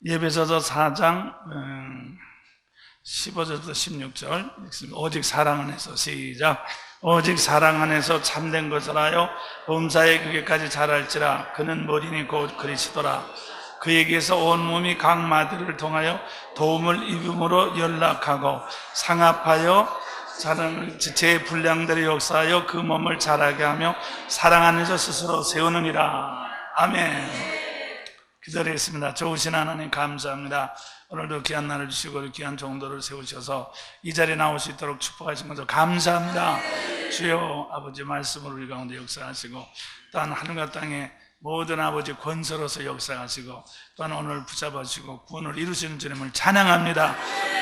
에베소서 4장 15절부터 16절 오직 사랑 안에서 시작. 오직 사랑 안에서 참된 것을 하여 범사에 그게까지 자랄지라. 그는 머리니 곧 그리스도라. 그에게서 온몸이 각 마디를 통하여 도움을 입음으로 연락하고 상합하여 제 분량대로 역사하여 그 몸을 자라게 하며 사랑 안에서 스스로 세우느니라. 아멘. 기도하겠습니다. 좋으신 하나님 감사합니다. 오늘도 귀한 날을 주시고 귀한 종도를 세우셔서 이 자리에 나올 수 있도록 축복하신 것을 감사합니다. 주여 아버지 말씀으로 우리 가운데 역사하시고 또한 하늘과 땅에 모든 아버지 권세로서 역사하시고 또한 오늘 붙잡아주시고 구원을 이루시는 주님을 찬양합니다.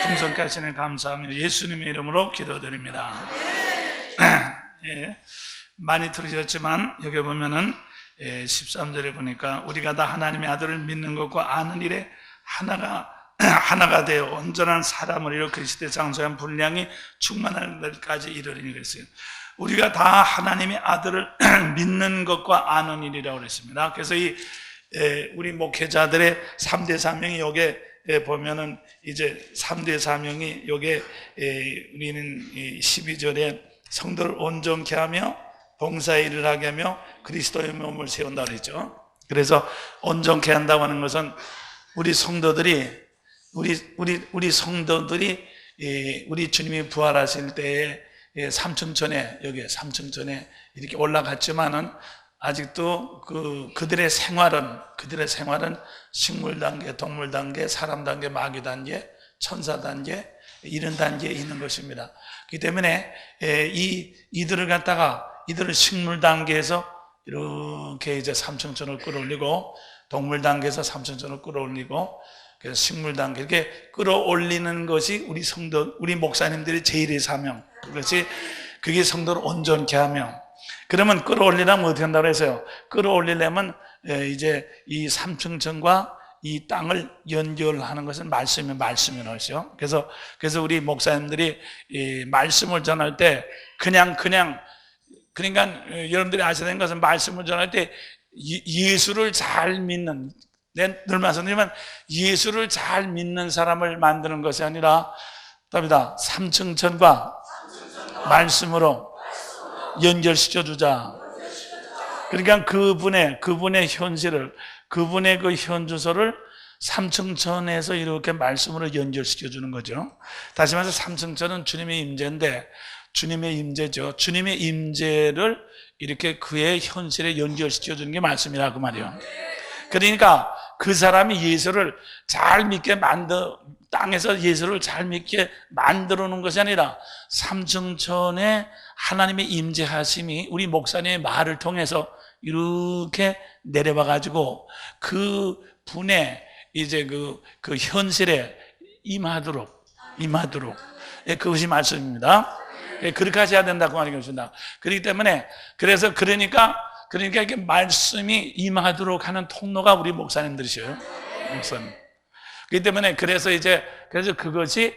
풍성하시는 감사하며 예수님의 이름으로 기도드립니다. 예, 많이 들으셨지만 여기 보면은 13절에 보니까 우리가 다 하나님의 아들을 믿는 것과 아는 일에 하나가 되어 온전한 사람을 이루어 그리스도의 장소한 분량이 충만할 때까지 이르리니 그랬어요. 우리가 다 하나님의 아들을 믿는 것과 아는 일이라고 그랬습니다. 그래서 우리 목회자들의 3대 사명이 여기에 보면은 이제 3대 사명이 여기에 우리는 12절에 성도를 온전케 하며 봉사의 일을 하게 하며 그리스도의 몸을 세운다 그랬죠. 그래서 온전케 한다고 하는 것은 우리 성도들이 우리 주님이 부활하실 때에 삼층천에 이렇게 올라갔지만은 아직도 그들의 생활은 식물 단계, 동물 단계, 사람 단계, 마귀 단계, 천사 단계 이런 단계에 있는 것입니다. 그렇기 때문에 이들을 식물 단계에서 이렇게 이제 삼층천을 끌어올리고 동물 단계에서 삼층천을 끌어올리고 그래서 식물 단계 이렇게 끌어올리는 것이 우리 목사님들의 제일의 사명. 그게 성도를 온전케 하며 그러면 끌어올리려면 어떻게 한다고 했어요? 끌어올리려면 이제 이 삼층천과 이 땅을 연결하는 것은 말씀이라고요. 그래서 우리 목사님들이 이 말씀을 전할 때 그러니까 여러분들이 아셔야 되는 것은 말씀을 전할 때 예수를 잘 믿는 늘 말씀드리지만 예수를 잘 믿는 사람을 만드는 것이 아니라 답니다. 삼층천과 말씀으로 연결시켜 주자. 그러니까 그분의 현실을 그분의 그 현주소를 삼층천에서 이렇게 말씀으로 연결시켜 주는 거죠. 다시 말해서 삼층천은 주님의 임재인데 주님의 임재죠. 주님의 임재를 이렇게 그의 현실에 연결시켜 주는 게 말씀이라 그 말이에요. 그러니까 그 사람이 예수를 잘 믿게 땅에서 예수를 잘 믿게 만들어 놓은 것이 아니라 삼층천에 하나님의 임재하심이 우리 목사님의 말을 통해서 이렇게 내려와 가지고 그 분의 이제 그 현실에 임하도록 그것이 말씀입니다. 그렇게 하셔야 된다고 말씀입니다. 그렇기 때문에 그러니까 이렇게 말씀이 임하도록 하는 통로가 우리 목사님들이셔요. 목사님. 그렇기 때문에 그래서 그것이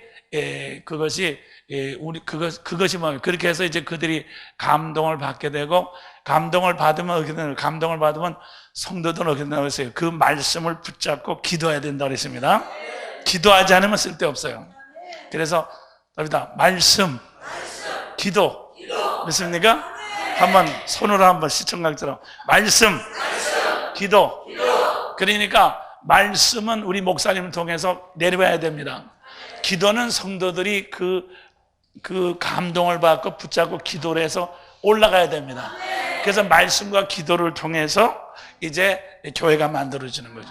뭐 그렇게 해서 이제 그들이 감동을 받게 되고 감동을 받으면 성도들은 어떻게 된다고 했어요? 그 말씀을 붙잡고 기도해야 된다고 했습니다. 기도하지 않으면 쓸데없어요. 그래서 말씀, 기도 믿습니까? 한번 손으로 한번 시청각처럼 말씀, 기도. 그러니까 말씀은 우리 목사님을 통해서 내려와야 됩니다. 기도는 성도들이 그 감동을 받고 붙잡고 기도를 해서 올라가야 됩니다. 그래서 말씀과 기도를 통해서 이제 교회가 만들어지는 거죠.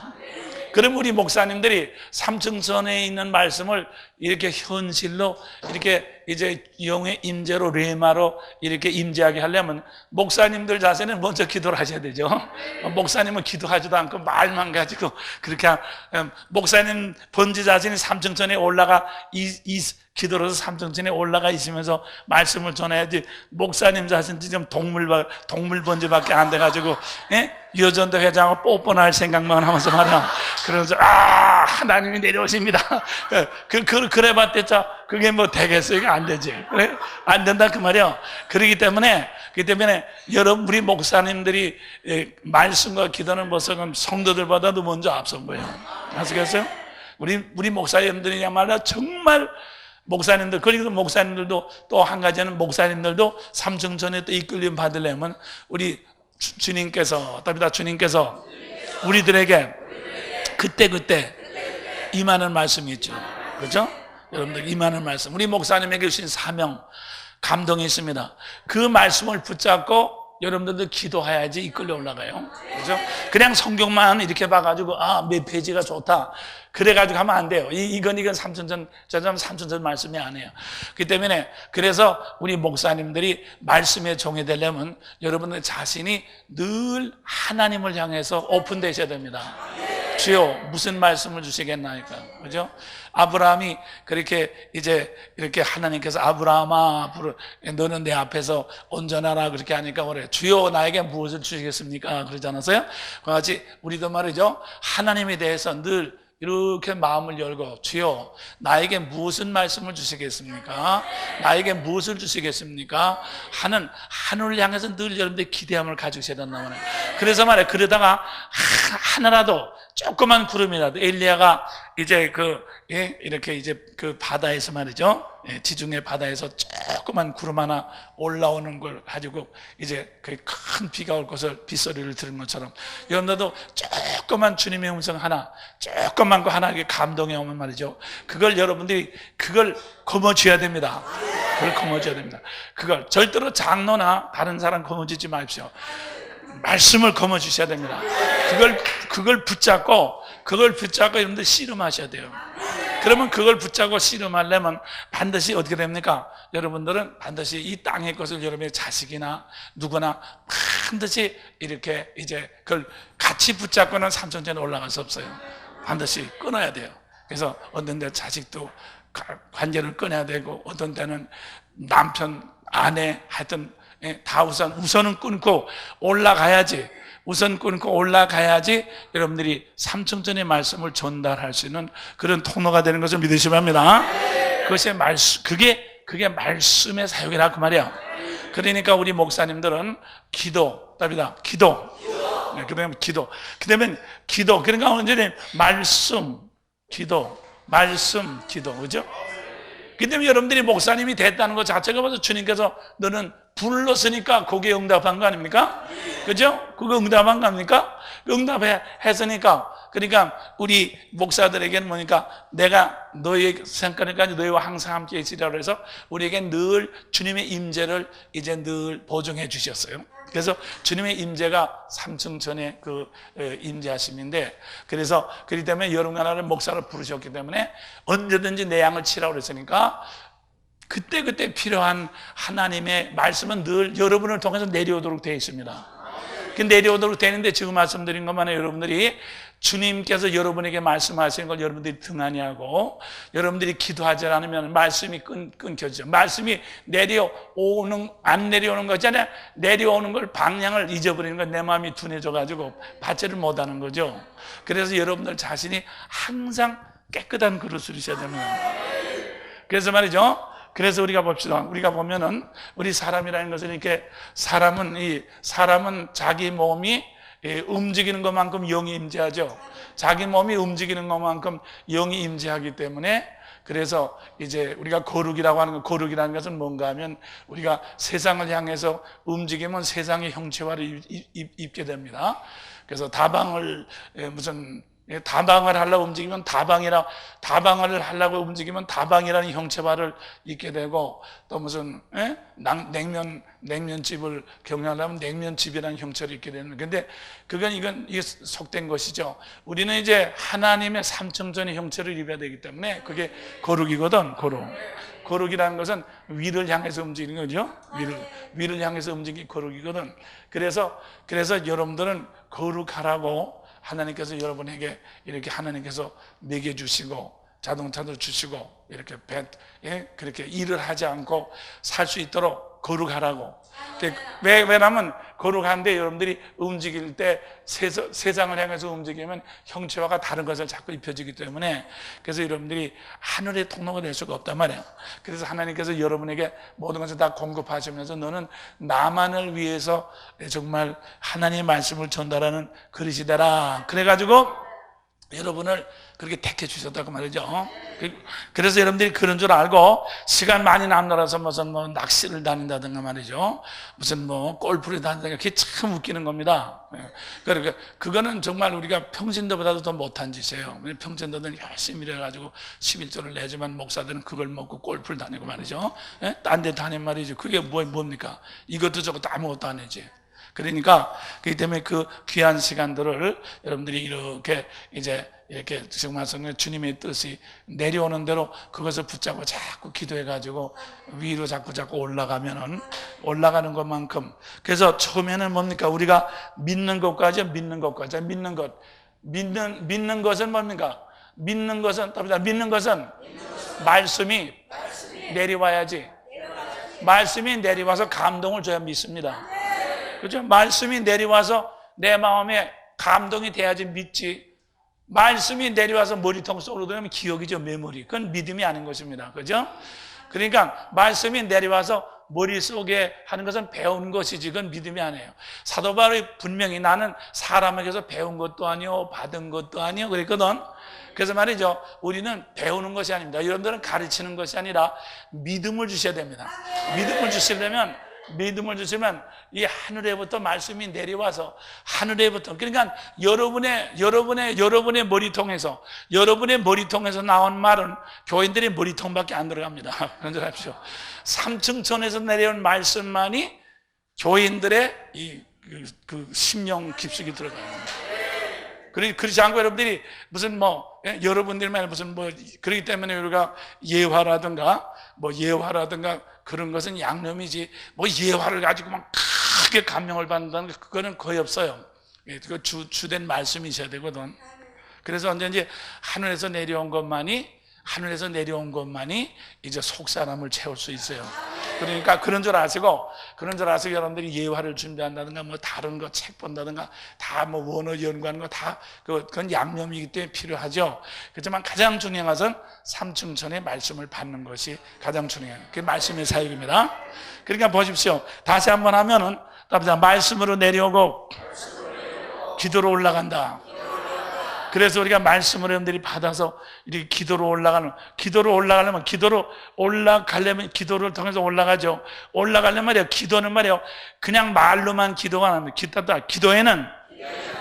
그럼 우리 목사님들이 삼층천에 있는 말씀을 이렇게 현실로 이렇게 이제 영의 임재로 레마로 이렇게 임재하게 하려면 목사님들 자세는 먼저 기도를 하셔야 되죠. 목사님은 기도하지도 않고 말만 가지고 그렇게 목사님 본지 자신이 삼층천에 올라가 기도로서 삼층천에 올라가 있으면서 말씀을 전해야지 목사님 자신이 지금 동물 번지밖에 안 돼가지고 여전도 회장하고 뽀뽀할 생각만 하면서 말이야. 그러면서 하나님이 내려오십니다. 그래 봤댔자 그게 뭐 되겠어요? 이게 안 되지. 그래? 안 된다 그 말이야. 그렇기 때문에 여러분 우리 목사님들이 말씀과 기도는 벌써 성도들보다도 먼저 앞선 거예요. 아시겠어요? 우리 목사님들이야말로 정말 목사님들, 그리고 목사님들도 또 한 가지는 목사님들도 삼층천에 또 이끌림 받으려면 우리 주님께서 우리들에게 그때 임하는 말씀이 있죠. 그렇죠? 여러분들 임하는 말씀, 우리 목사님에게 주신 사명, 감동이 있습니다. 그 말씀을 붙잡고 여러분들도 기도해야지 이끌려 올라가요. 그죠? 그냥 성경만 이렇게 봐가지고, 몇 페이지가 좋다. 그래가지고 하면 안 돼요. 이건 삼천전, 저점 삼천전 말씀이 아니에요. 그렇기 때문에, 그래서 우리 목사님들이 말씀의 종이 되려면 여러분들 자신이 늘 하나님을 향해서 오픈되셔야 됩니다. 주여, 무슨 말씀을 주시겠나이까? 그죠? 아브라함이 그렇게 이제 이렇게 하나님께서 아브라함아, 너는 내 앞에서 온전하라 그렇게 하니까 그래. 주여, 나에게 무엇을 주시겠습니까? 그러지 않았어요? 그같이 우리도 말이죠. 하나님에 대해서 늘 이렇게 마음을 열고, 주여, 나에게 무슨 말씀을 주시겠습니까? 나에게 무엇을 주시겠습니까? 하는 하늘을 향해서 늘 여러분들 기대함을 가지셔야 된단 말이에요. 그래서 말이에요. 그러다가 하나라도 조그만 구름이라도, 엘리야가 이제 이렇게 이제 그 바다에서 말이죠. 지중해 바다에서 조그만 구름 하나 올라오는 걸 가지고 이제 그 큰 비가 올 것을 빗소리를 들은 것처럼 여러분들도 조그만 주님의 음성 하나, 조그만 거 하나에 감동이 오면 말이죠. 그걸 여러분들이 그걸 거머쥐어야 됩니다. 그걸 거머쥐어야 됩니다. 그걸 절대로 장로나 다른 사람 거머쥐지 마십시오. 말씀을 거머쥐셔야 됩니다. 그걸 붙잡고 여러분들 씨름하셔야 돼요. 그러면 그걸 붙잡고 씨름하려면 반드시 어떻게 됩니까? 여러분들은 반드시 이 땅의 것을 여러분의 자식이나 누구나 반드시 이렇게 이제 그걸 같이 붙잡고는 삼천전에 올라갈 수 없어요. 반드시 끊어야 돼요. 그래서 어떤 때 자식도 관계를 끊어야 되고, 어떤 때는 남편, 아내, 하여튼 다 우선은 끊고 올라가야지. 우선 끊고 올라가야지 여러분들이 삼층전의 말씀을 전달할 수 있는 그런 통로가 되는 것을 믿으시면 합니다. 그것이 말씀, 그게 말씀의 사역이라 그 말이야. 그러니까 우리 목사님들은 답니다. 기도. 그다음에 기도. 그러니까 언제는 말씀, 기도, 그죠? 그 때문에 여러분들이 목사님이 됐다는 것 자체가 봐서 주님께서 너는 불렀으니까 거기에 응답한 거 아닙니까? 그죠? 그거 응답한 거 아닙니까? 응답했으니까. 그러니까 우리 목사들에게는 뭐니까 내가 너의 생각까지 너희와 항상 함께 있으리라 해서 우리에게 늘 주님의 임재를 이제 늘 보증해 주셨어요. 그래서 주님의 임재가 삼층천의 임재하심인데, 그래서 그렇기 때문에 여러분들을 목사를 부르셨기 때문에 언제든지 내 양을 치라고 그랬으니까 그때 필요한 하나님의 말씀은 늘 여러분을 통해서 내려오도록 되어 있습니다. 그 내려오도록 되는데, 지금 말씀드린 것만은 여러분들이 주님께서 여러분에게 말씀하시는 걸 여러분들이 등한히 하고 여러분들이 기도하지 않으면 말씀이 끊겨지죠. 말씀이 안 내려오는 것이 아니라 내려오는 걸 방향을 잊어버리는 건 내 마음이 둔해져가지고 받지를 못하는 거죠. 그래서 여러분들 자신이 항상 깨끗한 그릇을 이셔야 됩니다. 그래서 말이죠. 그래서 우리가 봅시다. 우리가 보면은 우리 사람이라는 것은 이렇게 사람은 자기 몸이 움직이는 것만큼 영이 임재하죠. 자기 몸이 움직이는 것만큼 영이 임재하기 때문에, 그래서 이제 우리가 거룩이라는 것은 뭔가 하면 우리가 세상을 향해서 움직이면 세상의 형체화를 입게 됩니다. 그래서 다방을 하려고 움직이면 다방을 하려고 움직이면 다방이라는 형체화를 입게 되고, 또 무슨 냉면집을 경영하려면 냉면집이라는 형체를 입게 되는. 근데 이게 속된 것이죠. 우리는 이제 하나님의 삼층전의 형체를 입어야 되기 때문에 그게 거룩이거든. 거룩이라는 것은 위를 향해서 움직이는 거죠. 위를 향해서 움직이는 거룩이거든. 그래서 여러분들은 거룩하라고 하나님께서 여러분에게 이렇게 하나님께서 먹여주시고 자동차도 주시고 이렇게 그렇게 일을 하지 않고 살 수 있도록 거룩하라고. 왜냐하면 거룩한데 여러분들이 움직일 때 세상을 향해서 움직이면 형체화가 다른 것을 자꾸 입혀지기 때문에, 그래서 여러분들이 하늘의 통로가 될 수가 없단 말이에요. 그래서 하나님께서 여러분에게 모든 것을 다 공급하시면서 너는 나만을 위해서 정말 하나님의 말씀을 전달하는 그릇이 되라. 그래가지고 여러분을 그렇게 택해 주셨다고 말이죠. 그래서 여러분들이 그런 줄 알고 시간 많이 남느라서 무슨 뭐 낚시를 다닌다든가 말이죠. 무슨 뭐 골프를 다닌다든가 그게 참 웃기는 겁니다. 그러니까 그거는 정말 우리가 평신도보다도 더 못한 짓이에요. 평신도들은 열심히 일해가지고 11조를 내지만 목사들은 그걸 먹고 골프를 다니고 말이죠. 딴 데 다니면 말이죠. 그게 뭡니까? 이것도 저것도 아무것도 안 해지. 그러니까 그렇기 때문에 그 귀한 시간들을 여러분들이 이렇게 이제 이렇게 지금 말씀드린 주님의 뜻이 내려오는 대로 그것을 붙잡고 자꾸 기도해가지고 위로 자꾸 올라가면은 올라가는 것만큼. 그래서 처음에는 뭡니까? 우리가 믿는 것까지 믿는 것은 뭡니까? 믿는 것은 말씀이 내려와야지. 말씀이 내려와서 감동을 줘야 믿습니다. 그렇죠? 말씀이 내려와서 내 마음에 감동이 돼야지 믿지. 말씀이 내려와서 머리통 속으로 들어오면 기억이죠, 메모리. 그건 믿음이 아닌 것입니다. 그죠? 그러니까 말씀이 내려와서 머릿속에 하는 것은 배운 것이지 그건 믿음이 아니에요. 사도 바울이 분명히 나는 사람에게서 배운 것도 아니요 받은 것도 아니요 그랬거든. 그래서 말이죠, 우리는 배우는 것이 아닙니다. 여러분들은 가르치는 것이 아니라 믿음을 주셔야 됩니다. 믿음을 주시면 이 하늘에부터 말씀이 내려와서 하늘에부터, 그러니까 여러분의 머리통에서 나온 말은 교인들의 머리통밖에 안 들어갑니다. 그런 줄 아십시오. 삼층천에서 내려온 말씀만이 교인들의 그 심령 깊숙이 들어가요. 그렇지 않고 여러분들이 무슨 여러분들만 무슨 그렇기 때문에 우리가 예화라든가 그런 것은 양념이지 예화를 가지고 막 크게 감명을 받는다는 게 그거는 거의 없어요. 그 주된 말씀이 있어야 되거든. 그래서 언제든지 하늘에서 내려온 것만이 이제 속 사람을 채울 수 있어요. 그러니까 그런 줄 아시고 여러분들이 예화를 준비한다든가 다른 거 책 본다든가 다 원어 연구하는 거 다 그건 양념이기 때문에 필요하죠. 그렇지만 가장 중요한 것은 삼층천의 말씀을 받는 것이 가장 중요해요. 그게 말씀의 사역입니다. 그러니까 보십시오. 다시 한번 하면은 말씀으로 내려오고 기도로 올라간다. 그래서 우리가 말씀을 여러분들이 받아서 이렇게 기도로 올라가려면 기도를 통해서 올라가죠. 올라가려면 말이에요. 기도는 말이에요. 그냥 말로만 기도가 안 합니다. 기도에는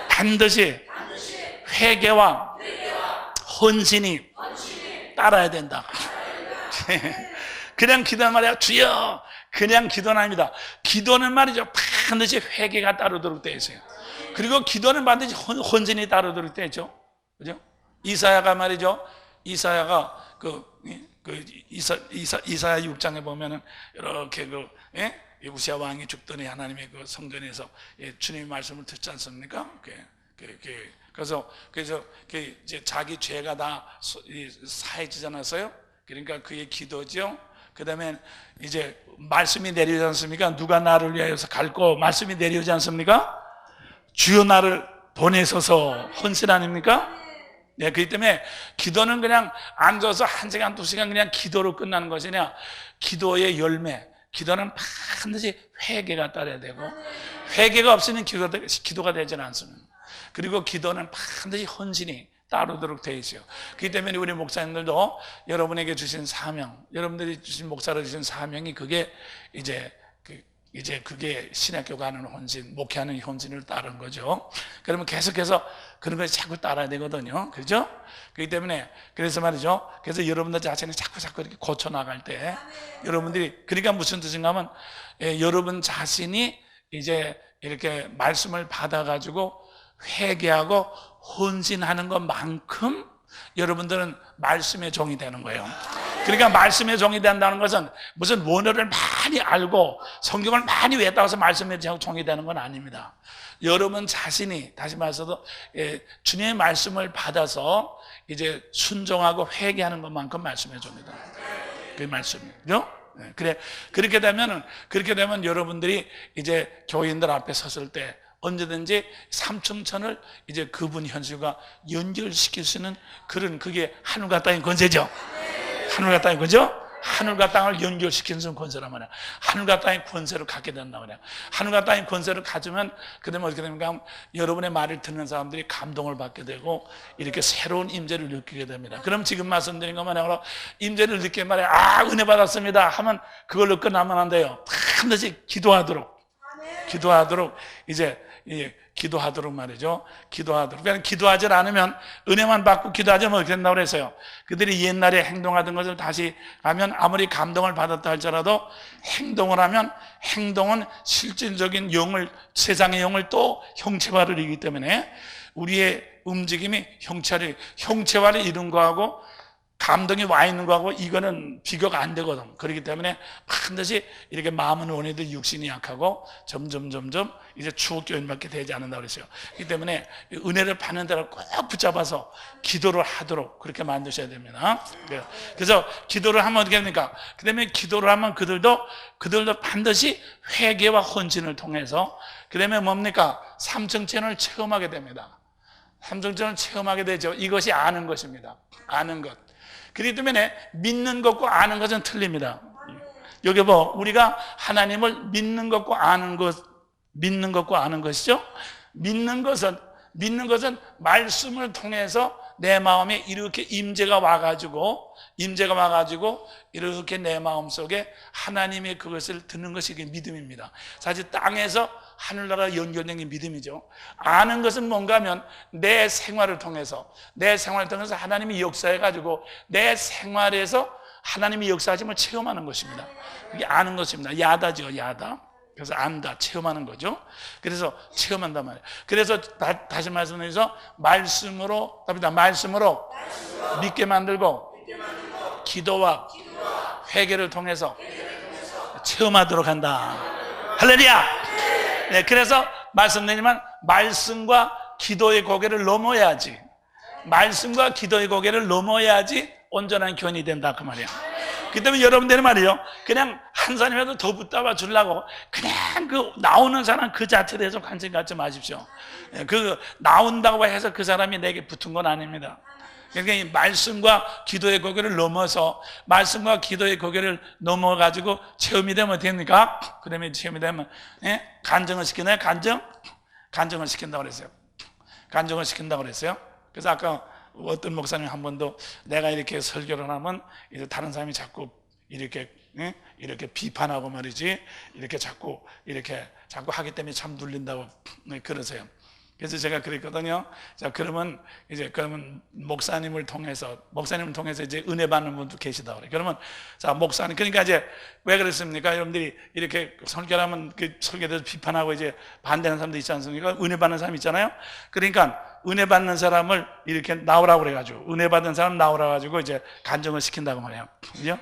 반드시 회개와 헌신이 따라야 된다. 그냥 기도는 말이에요. 주여. 그냥 기도는 아닙니다. 기도는 말이죠. 반드시 회개가 따르도록 되어 있어요. 그리고 기도는 반드시 헌신이 따르도록 되어 있죠. 그죠? 이사야가 말이죠. 이사야 6장에 보면은 이렇게 우시아 왕이 죽더니 하나님의 그 성전에서 주님의 말씀을 듣지 않습니까? 그래서 이제 자기 죄가 다 사해지지 않았어요? 그러니까 그의 기도죠. 그 다음에 이제 말씀이 내려오지 않습니까? 누가 나를 위하여서 갈고 말씀이 내려오지 않습니까? 주여 나를 보내소서 헌신 아닙니까? 네, 그렇기 때문에 기도는 그냥 앉아서 1시간, 2시간 그냥 기도로 끝나는 것이 아니라 기도의 열매, 기도는 반드시 회개가 따라야 되고 회개가 없으면 기도가 되지는 않습니다. 그리고 기도는 반드시 헌신이 따르도록 되어 있어요. 그렇기 때문에 우리 목사님들도 여러분에게 주신 사명, 여러분들이 주신 목사로 주신 사명이 그게 이제 그게 신학교가 하는 헌신, 목회하는 헌신을 따른 거죠. 그러면 계속해서 그런 걸 자꾸 따라야 되거든요. 그렇죠? 그렇기 때문에 그래서 말이죠. 그래서 여러분들 자신이 자꾸 이렇게 고쳐 나갈 때 여러분들이 그러니까 무슨 뜻인가 하면 여러분 자신이 이제 이렇게 말씀을 받아가지고 회개하고 헌신하는 것만큼 여러분들은 말씀의 종이 되는 거예요. 그러니까 말씀의 종이 된다는 것은 무슨 원어를 많이 알고 성경을 많이 외웠다고 해서 말씀의 종이 되는 건 아닙니다. 여러분 자신이 다시 말해서 주님의 말씀을 받아서 이제 순종하고 회개하는 것만큼 말씀의 종이다. 그게 말씀이죠. 그래 그렇게 되면 여러분들이 이제 교인들 앞에 섰을 때 언제든지 삼층천을 이제 그분 현실과 연결시킬 수 있는 그런 그게 하늘과 땅의 권세죠. 하늘과 땅의 거죠? 하늘과 땅을 연결시키는 권세란 말이야. 하늘과 땅의 권세를 갖게 된단 말이야. 하늘과 땅의 권세를 가지면 그다음에 어떻게 됩니까? 여러분의 말을 듣는 사람들이 감동을 받게 되고 이렇게 새로운 임재를 느끼게 됩니다. 그럼 지금 말씀드린 것만으로 임재를 느끼게 말이야. 은혜 받았습니다 하면 그걸로 끝나면 안 돼요. 반드시 기도하도록 이제 기도하도록 말이죠. 기도하도록. 그냥 기도하지 않으면, 은혜만 받고 기도하지 않으면 어떻게 된다고 그랬어요? 그들이 옛날에 행동하던 것을 다시 하면 아무리 감동을 받았다 할지라도 행동을 하면 행동은 실질적인 세상의 영을 또 형체화를 이기 때문에 우리의 움직임이 형체화를 이룬 거하고 감동이 와 있는 거하고 이거는 비교가 안 되거든. 그렇기 때문에 반드시 이렇게 마음은 원해도 육신이 약하고 점점 이제 추억 교인밖에 되지 않는다고 그랬어요. 그렇기 때문에 은혜를 받는 데를 꼭 붙잡아서 기도를 하도록 그렇게 만드셔야 됩니다. 그래서 기도를 하면 어떻게 됩니까? 그 다음에 기도를 하면 그들도 반드시 회개와 헌신을 통해서 그 다음에 뭡니까? 삼층천을 체험하게 됩니다. 삼층천을 체험하게 되죠. 이것이 아는 것입니다. 아는 것. 그렇기 때문에 믿는 것과 아는 것은 틀립니다. 여기 우리가 하나님을 믿는 것과 아는 것이죠. 믿는 것은 말씀을 통해서 내 마음에 이렇게 임재가 와가지고 이렇게 내 마음 속에 하나님의 그것을 듣는 것이 믿음입니다. 사실 땅에서 하늘나라 연결된 게 믿음이죠. 아는 것은 뭔가 하면 내 생활을 통해서 하나님이 역사해가지고 내 생활에서 하나님이 역사하심을 체험하는 것입니다. 이게 아는 것입니다. 야다죠, 야다. 그래서 안다, 체험하는 거죠. 그래서 체험한단 말이에요. 그래서 다시 말씀드려서 말씀으로 믿게 만들고 기도와 회개를 통해서 체험하도록 한다. 할렐루야. 네, 그래서 말씀드리지만 말씀과 기도의 고개를 넘어야지 온전한 교인이 된다 그 말이야. 그 때문에 여러분들이 말이요, 그냥 한 사람이라도 더 붙잡아 주려고 그냥 그 나오는 사람 그 자체에 대해서 관심 갖지 마십시오. 그 나온다고 해서 그 사람이 내게 붙은 건 아닙니다. 그러니까 이 말씀과 기도의 고개를 넘어가지고 체험이 되면 됩니까? 그 다음에 체험이 되면 간증을 시키나요? 간증을 시킨다고 그랬어요. 간증을 시킨다고 그랬어요. 그래서 아까 어떤 목사님 한 번도 내가 이렇게 설교를 하면 이제 다른 사람이 자꾸 이렇게 비판하고 말이지 이렇게 자꾸 하기 때문에 참 눌린다고 그러세요. 그래서 제가 그랬거든요. 자, 그러면 목사님을 통해서 이제 은혜 받는 분도 계시다 그래. 그러면 자, 목사님, 그러니까 이제 왜 그랬습니까? 여러분들이 이렇게 설교를 하면 그 설교에 대해서 비판하고 이제 반대하는 사람도 있지 않습니까? 은혜 받는 사람 있잖아요. 그러니까 은혜 받는 사람을 이렇게 나오라고 그래가지고 은혜 받는 사람 나오라 가지고 이제 간증을 시킨다고 말해요. 그죠?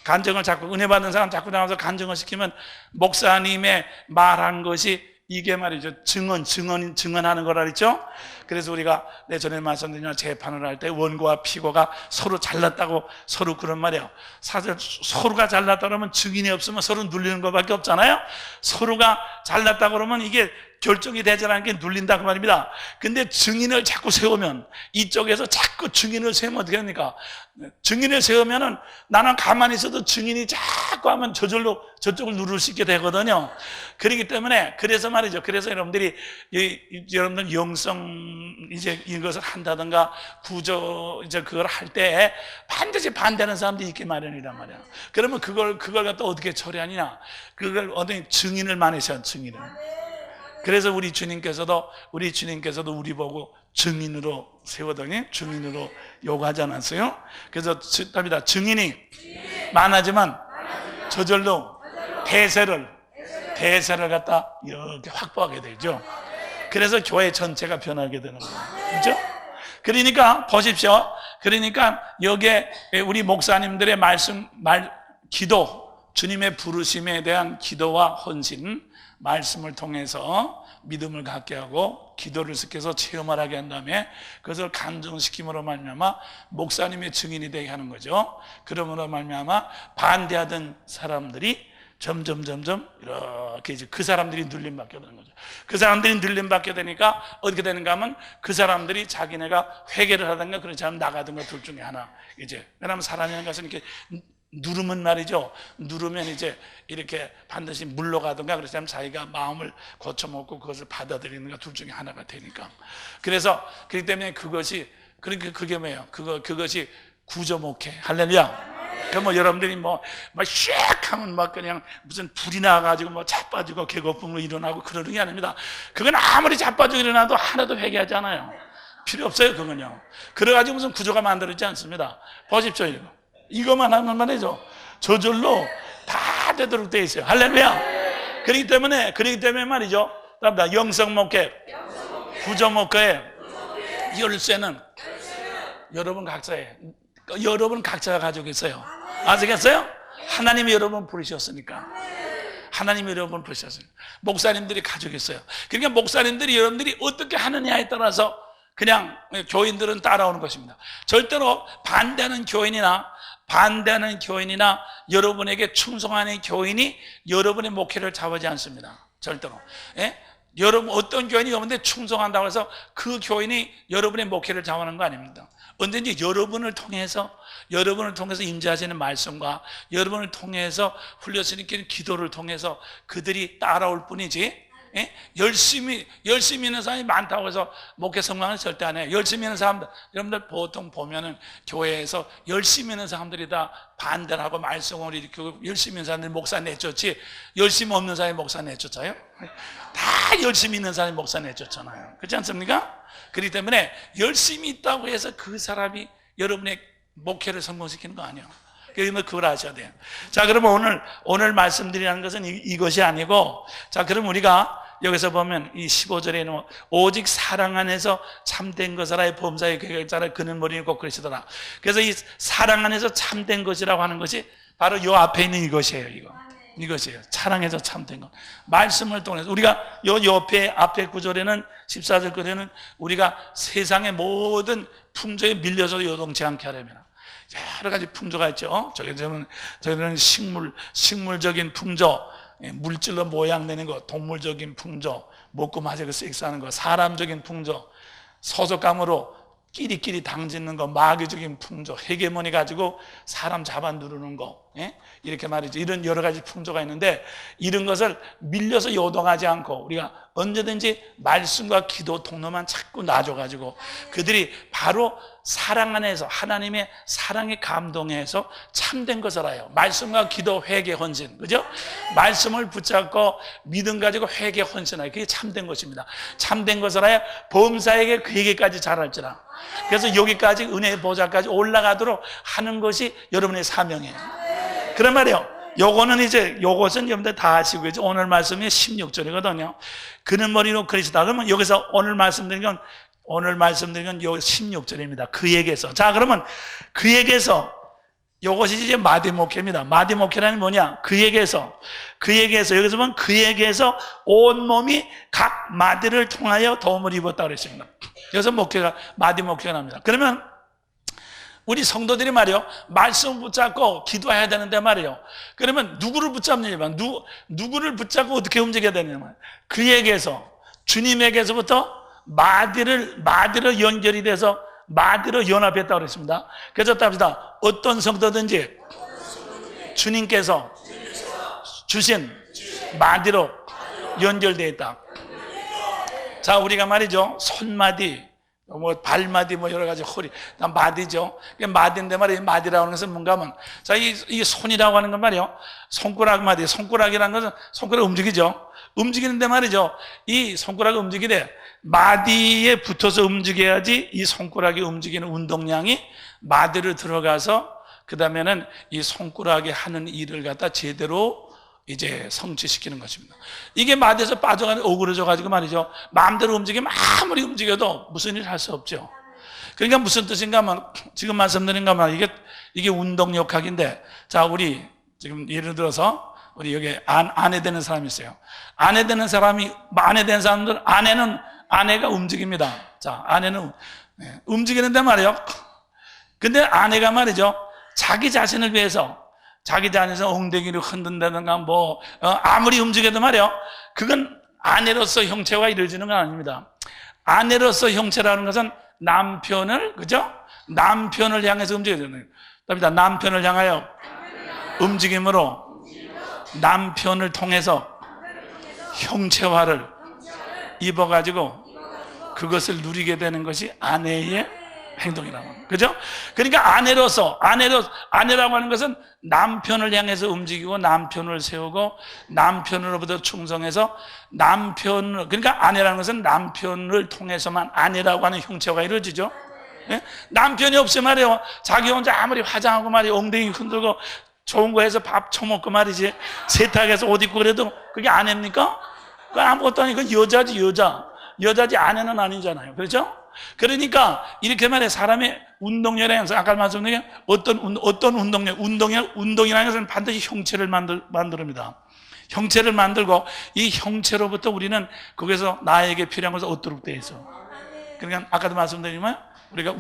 간증을 은혜 받는 사람 자꾸 나와서 간증을 시키면 목사님의 말한 것이 이게 말이죠. 증언하는 거라 그랬죠? 그래서 우리가 전에 말씀드린 재판을 할 때 원고와 피고가 서로 잘났다고 서로 그런 말이에요. 사실 서로가 잘났다 그러면 증인이 없으면 서로 눌리는 것밖에 없잖아요? 서로가 잘났다 그러면 이게 결정이 되지 않은 게 눌린다 그 말입니다. 근데 증인을 자꾸 세우면 이쪽에서 자꾸 증인을 세우면 어떻게 합니까? 증인을 세우면은 나는 가만히 있어도 증인이 자꾸 하면 저쪽을 누를 수 있게 되거든요. 그렇기 때문에 그래서 말이죠. 그래서 여러분들 영성 이것을 한다든가 구조 그걸 할 때 반드시 반대하는 사람들이 있기 마련이란 말이야. 그러면 그걸 갖다 어떻게 처리하느냐? 그걸 어떤 증인을 많으셔, 증인을. 그래서 우리 주님께서도 우리 보고 증인으로 세우더니 증인으로 요구하지 않았어요? 그래서 답니다. 증인이 많아지만 저절로 대세를 갖다 이렇게 확보하게 되죠. 그래서 교회 전체가 변하게 되는 거예요. 그렇죠? 그러니까 보십시오. 그러니까 여기에 우리 목사님들의 기도, 주님의 부르심에 대한 기도와 헌신, 말씀을 통해서 믿음을 갖게 하고 기도를 시켜서 체험을 하게 한 다음에 그것을 간증시킴으로 말미암아 목사님의 증인이 되게 하는 거죠. 그러므로 말미암아 반대하던 사람들이 점점 이렇게 이제 그 사람들이 눌림받게 되는 거죠. 그 사람들이 눌림받게 되니까 어떻게 되는가 하면 그 사람들이 자기네가 회개를 하든가 그렇지 않으면 나가든가 둘 중에 하나. 이제 왜냐하면 사람이라는 것은 이렇게 누르면 말이죠. 누르면 이제 이렇게 반드시 물러가든가 그렇다면 자기가 마음을 고쳐먹고 그것을 받아들이는가 둘 중에 하나가 되니까. 그래서 그렇기 때문에 그게 뭐예요? 그것이 구조 목회. 할렐루야. 뭐 여러분들이 막 슉 하면 막 그냥 무슨 불이 나가지고 뭐 자빠지고 개거품으로 일어나고 그러는 게 아닙니다. 그건 아무리 자빠지고 일어나도 하나도 회개하지 않아요. 필요 없어요, 그건요. 그래가지고 무슨 구조가 만들어지지 않습니다. 보십시오, 이거만 하면 말이죠. 저절로 다 되도록 되어 있어요. 할렐루야. 그렇기 때문에 말이죠. 영성 목회, 구조 목회의 열쇠는 여러분 각자예요. 여러분 각자가 가지고 있어요. 아시겠어요? 하나님이 여러분 부르셨으니까. 하나님이 여러분 부르셨으니까. 목사님들이 가지고 있어요. 그러니까 목사님들이 여러분들이 어떻게 하느냐에 따라서 그냥 교인들은 따라오는 것입니다. 절대로 반대하는 교인이나 여러분에게 충성하는 교인이 여러분의 목회를 잡아지 않습니다. 절대로. 예? 여러분 어떤 교인이 여러분한테 충성한다고 해서 그 교인이 여러분의 목회를 잡아하는 거 아닙니다. 언제든지 여러분을 통해서 임재하시는 말씀과 여러분을 통해서 흘려지는 기도를 통해서 그들이 따라올 뿐이지, 예? 열심히 있는 사람이 많다고 해서 목회 성공은 절대 안 해요. 열심히 있는 사람들, 여러분들 보통 보면은 교회에서 열심히 있는 사람들이 다 반대를 하고 말씀을 일으키고 열심히 있는 사람들이 목사 내쫓지, 열심히 없는 사람이 목사 내쫓아요? 다 열심히 있는 사람이 목사 내쫓잖아요. 그렇지 않습니까? 그렇기 때문에 열심히 있다고 해서 그 사람이 여러분의 목회를 성공시키는 거 아니에요. 그러면 그걸 아셔야 돼요. 자, 그러면 오늘 말씀드리는 것은 이것이 아니고, 자, 그럼 우리가 여기서 보면 이 15절에는 오직 사랑 안에서 참된 것이라 범사의 계획자라 그는 머리를 꼭 그러시더라. 그래서 이 사랑 안에서 참된 것이라고 하는 것이 바로 요 앞에 있는 이것이에요. 이것이에요. 사랑에서 참된 것. 말씀을 통해서 우리가 요 옆에 앞에 구절에는 14절 구절에는 우리가 세상의 모든 풍조에 밀려서 요동치 않게 하려면 여러 가지 풍조가 있죠. 저기는 식물적인 풍조, 물질로 모양내는 것, 동물적인 풍조, 먹고 마시고 섹스하는 것, 사람적인 풍조, 소속감으로 끼리끼리 당짓는 거, 마귀적인 풍조, 헤게모니 가지고 사람 잡아 누르는 거, 예? 이렇게 말이죠. 이런 여러 가지 풍조가 있는데 이런 것을 밀려서 요동하지 않고 우리가 언제든지 말씀과 기도 통로만 자꾸 놔줘가지고 그들이 바로 사랑 안에서 하나님의 사랑에 감동해서 참된 것을 알아요. 말씀과 기도, 회개, 헌신, 그죠? 말씀을 붙잡고 믿음 가지고 회개, 헌신하여 그게 참된 것입니다. 참된 것을 알아야 범사에게 그에게까지 잘할지라. 그래서 여기까지 은혜의 보좌까지 올라가도록 하는 것이 여러분의 사명이에요. 그런 말이에요. 요것은 여러분들 다 아시고 이제 오늘 말씀이 16절이거든요. 그는 머리로 그리스다. 그러면 여기서 오늘 말씀드린 건 요 16절입니다. 그에게서. 자, 그러면 그에게서 요것이 이제 마디 목회입니다. 마디 목회라는 뭐냐? 그에게서 여기서 보면 그에게서 온 몸이 각 마디를 통하여 도움을 입었다고 그랬습니다. 그래서 마디 목회가 납니다. 그러면 우리 성도들이 말이요, 말씀 붙잡고 기도해야 되는데 말이요. 그러면 누구를 붙잡느냐? 누구를 붙잡고 어떻게 움직여야 되느냐? 그에게서, 주님에게서부터 마디로 연결이 돼서 마디로 연합했다고 그랬습니다. 그래서 답시다. 어떤 성도든지 주님께서 주신 마디로 연결되어 있다. 자, 우리가 말이죠, 손마디, 발마디, 여러 가지 허리, 마디죠. 마디인데 말이에요. 마디라고 하는 것은 뭔가 하면, 자, 이 손이라고 하는 건 말이에요. 손가락 마디, 손가락이라는 것은 손가락 움직이죠. 움직이는데 말이죠. 이 손가락이 움직이되 마디에 붙어서 움직여야지 이 손가락이 움직이는 운동량이 마디를 들어가서 그 다음에는 이 손가락이 하는 일을 갖다 제대로 이제 성취시키는 것입니다. 이게 마디에서 빠져가는 어그러져 가지고 말이죠. 마음대로 움직이면 아무리 움직여도 무슨 일 할 수 없죠. 그러니까 무슨 뜻인가 하면 지금 말씀드린 거 하면 이게 운동역학인데, 자, 우리 지금 예를 들어서 우리 여기 아내 되는 사람이 있어요. 아내 되는 사람들, 아내가 움직입니다. 자, 아내는 움직이는데 말이에요. 근데 아내가 말이죠, 자기 자신을 위해서 엉덩이를 흔든다든가 아무리 움직여도 말이에요, 그건 아내로서 형체가 이루어지는 건 아닙니다. 아내로서 형체라는 것은 남편을 향해서 움직여야 되는 거예요. 남편을 향하여 움직임으로 남편을 통해서 형체화를 입어가지고 그것을 누리게 되는 것이 아내의 행동이라고. 그죠? 그러니까 아내라고 하는 것은 남편을 향해서 움직이고 남편을 세우고 남편으로부터 충성해서 그러니까 아내라는 것은 남편을 통해서만 아내라고 하는 형체가 이루어지죠. 예? 남편이 없으면 말이에요. 자기 혼자 아무리 화장하고 말이에요. 엉덩이 흔들고 좋은 거 해서 밥 처먹고 말이지. 세탁해서 옷 입고 그래도 그게 아내입니까? 그건 아무것도 아니고 그건 여자지, 여자지 아내는 아니잖아요. 그렇죠? 그러니까 이렇게 말해 사람의 운동량에 아까 말씀드린 어떤 운동이라는 것은 반드시 형체를 만듭니다. 형체를 만들고 이 형체로부터 우리는 거기서 나에게 필요한 것을 얻도록 되어 있어. 그러니까 아까도 말씀드리면 우리가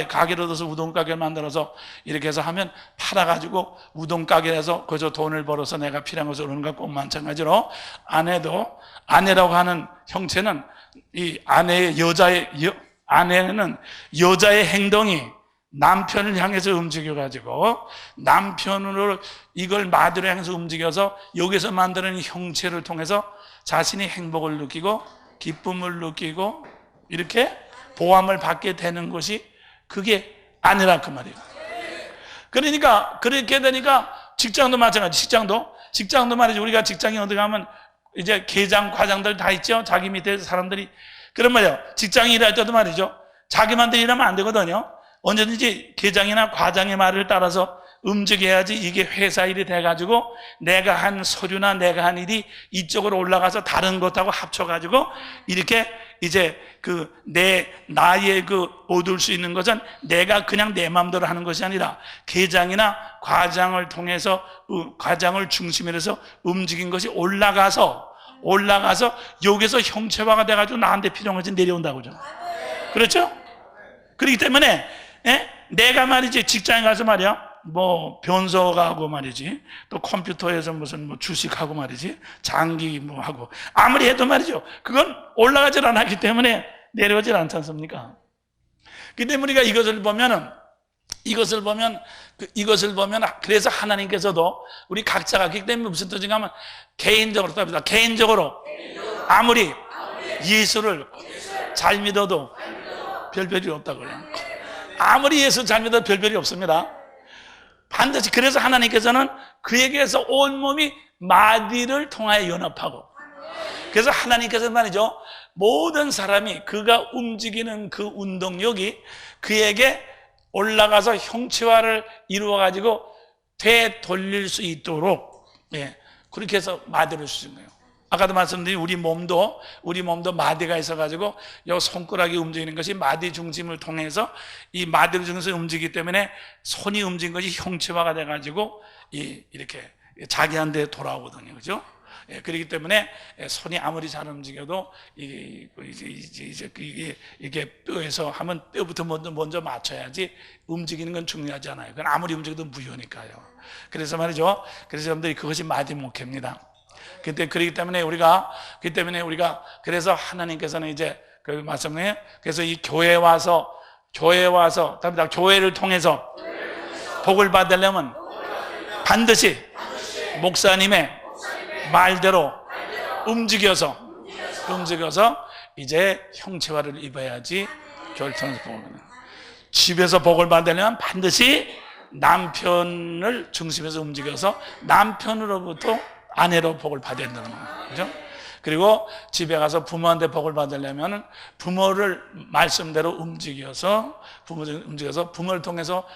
가게를 얻어서 우동가게를 만들어서 이렇게 해서 하면 팔아가지고 우동가게에서 거기서 돈을 벌어서 내가 필요한 것을 얻는 것과 마찬가지로 아내라고 하는 형체는 이 아내는 여자의 행동이 남편을 향해서 움직여가지고 남편으로 이걸 마디로 향해서 움직여서 여기서 만드는 형체를 통해서 자신이 행복을 느끼고 기쁨을 느끼고 이렇게 보람을 받게 되는 것이 그게 아내라 그 말이에요. 그러니까 그렇게 되니까 직장도 마찬가지. 직장도 말이죠. 우리가 직장에 어디 가면 이제 계장, 과장들 다 있죠. 자기 밑에 사람들이. 그런 말이에요. 직장에 일할 때도 말이죠. 자기만 일하면 안 되거든요. 언제든지 계장이나 과장의 말을 따라서 움직여야지 이게 회사 일이 돼가지고 내가 한 서류나 내가 한 일이 이쪽으로 올라가서 다른 것하고 합쳐가지고 이렇게 이제 나의 얻을 수 있는 것은 내가 그냥 내 마음대로 하는 것이 아니라 계장이나 과장을 통해서 과장을 중심으로 해서 움직인 것이 올라가서 여기서 형체화가 돼가지고 나한테 필요한 것이 내려온다고죠. 그렇죠? 그렇기 때문에 내가 말이지 직장에 가서 말이야 변소하고 말이지 또 컴퓨터에서 무슨 주식하고 말이지 장기 하고 아무리 해도 말이죠 그건 올라가질 않았기 때문에 내려오질 않지 않습니까? 그렇기 때문에 우리가 이것을 보면 그래서 하나님께서도 우리 각자가 그렇기 때문에 무슨 뜻인가 하면 개인적으로 아무리 예수를 잘 믿어도 별별이 없다고 그래요. 아무리 예수 잘 믿어도 별별이 없습니다. 반드시 그래서 하나님께서는 그에게서 온몸이 마디를 통하여 연합하고 그래서 하나님께서 말이죠 모든 사람이 그가 움직이는 그 운동력이 그에게 올라가서 형체화를 이루어가지고 되돌릴 수 있도록 그렇게 해서 마디를 주신 거예요. 아까도 말씀드린 우리 몸도 마디가 있어가지고 이 손가락이 움직이는 것이 마디 중심을 통해서 이 마디를 중심에서 움직이기 때문에 손이 움직인 것이 형체화가 돼가지고 이렇게 자기한테 돌아오거든요. 그죠? 그렇기 때문에 손이 아무리 잘 움직여도 이게 뼈에서 하면 뼈부터 먼저 맞춰야지 움직이는 건 중요하지 않아요. 그건 아무리 움직여도 무효니까요. 그래서 말이죠. 그래서 여러분들이 그것이 마디 목회입니다. 그렇기 때문에 우리가 그래서 하나님께서는 이제 그 말씀에 그래서 이 교회에 와서 교회를 통해서 복을 받으려면 반드시 목사님의 말대로 움직여서 이제 형체화를 입어야지 교회를 복을 받는. 집에서 복을 받으려면 반드시 남편을 중심에서 움직여서 남편으로부터 아내로 복을 받아야 된다는 거예요. 그죠? 그리고 집에 가서 부모한테 복을 받으려면 부모를 말씀대로 움직여서 부모를 통해서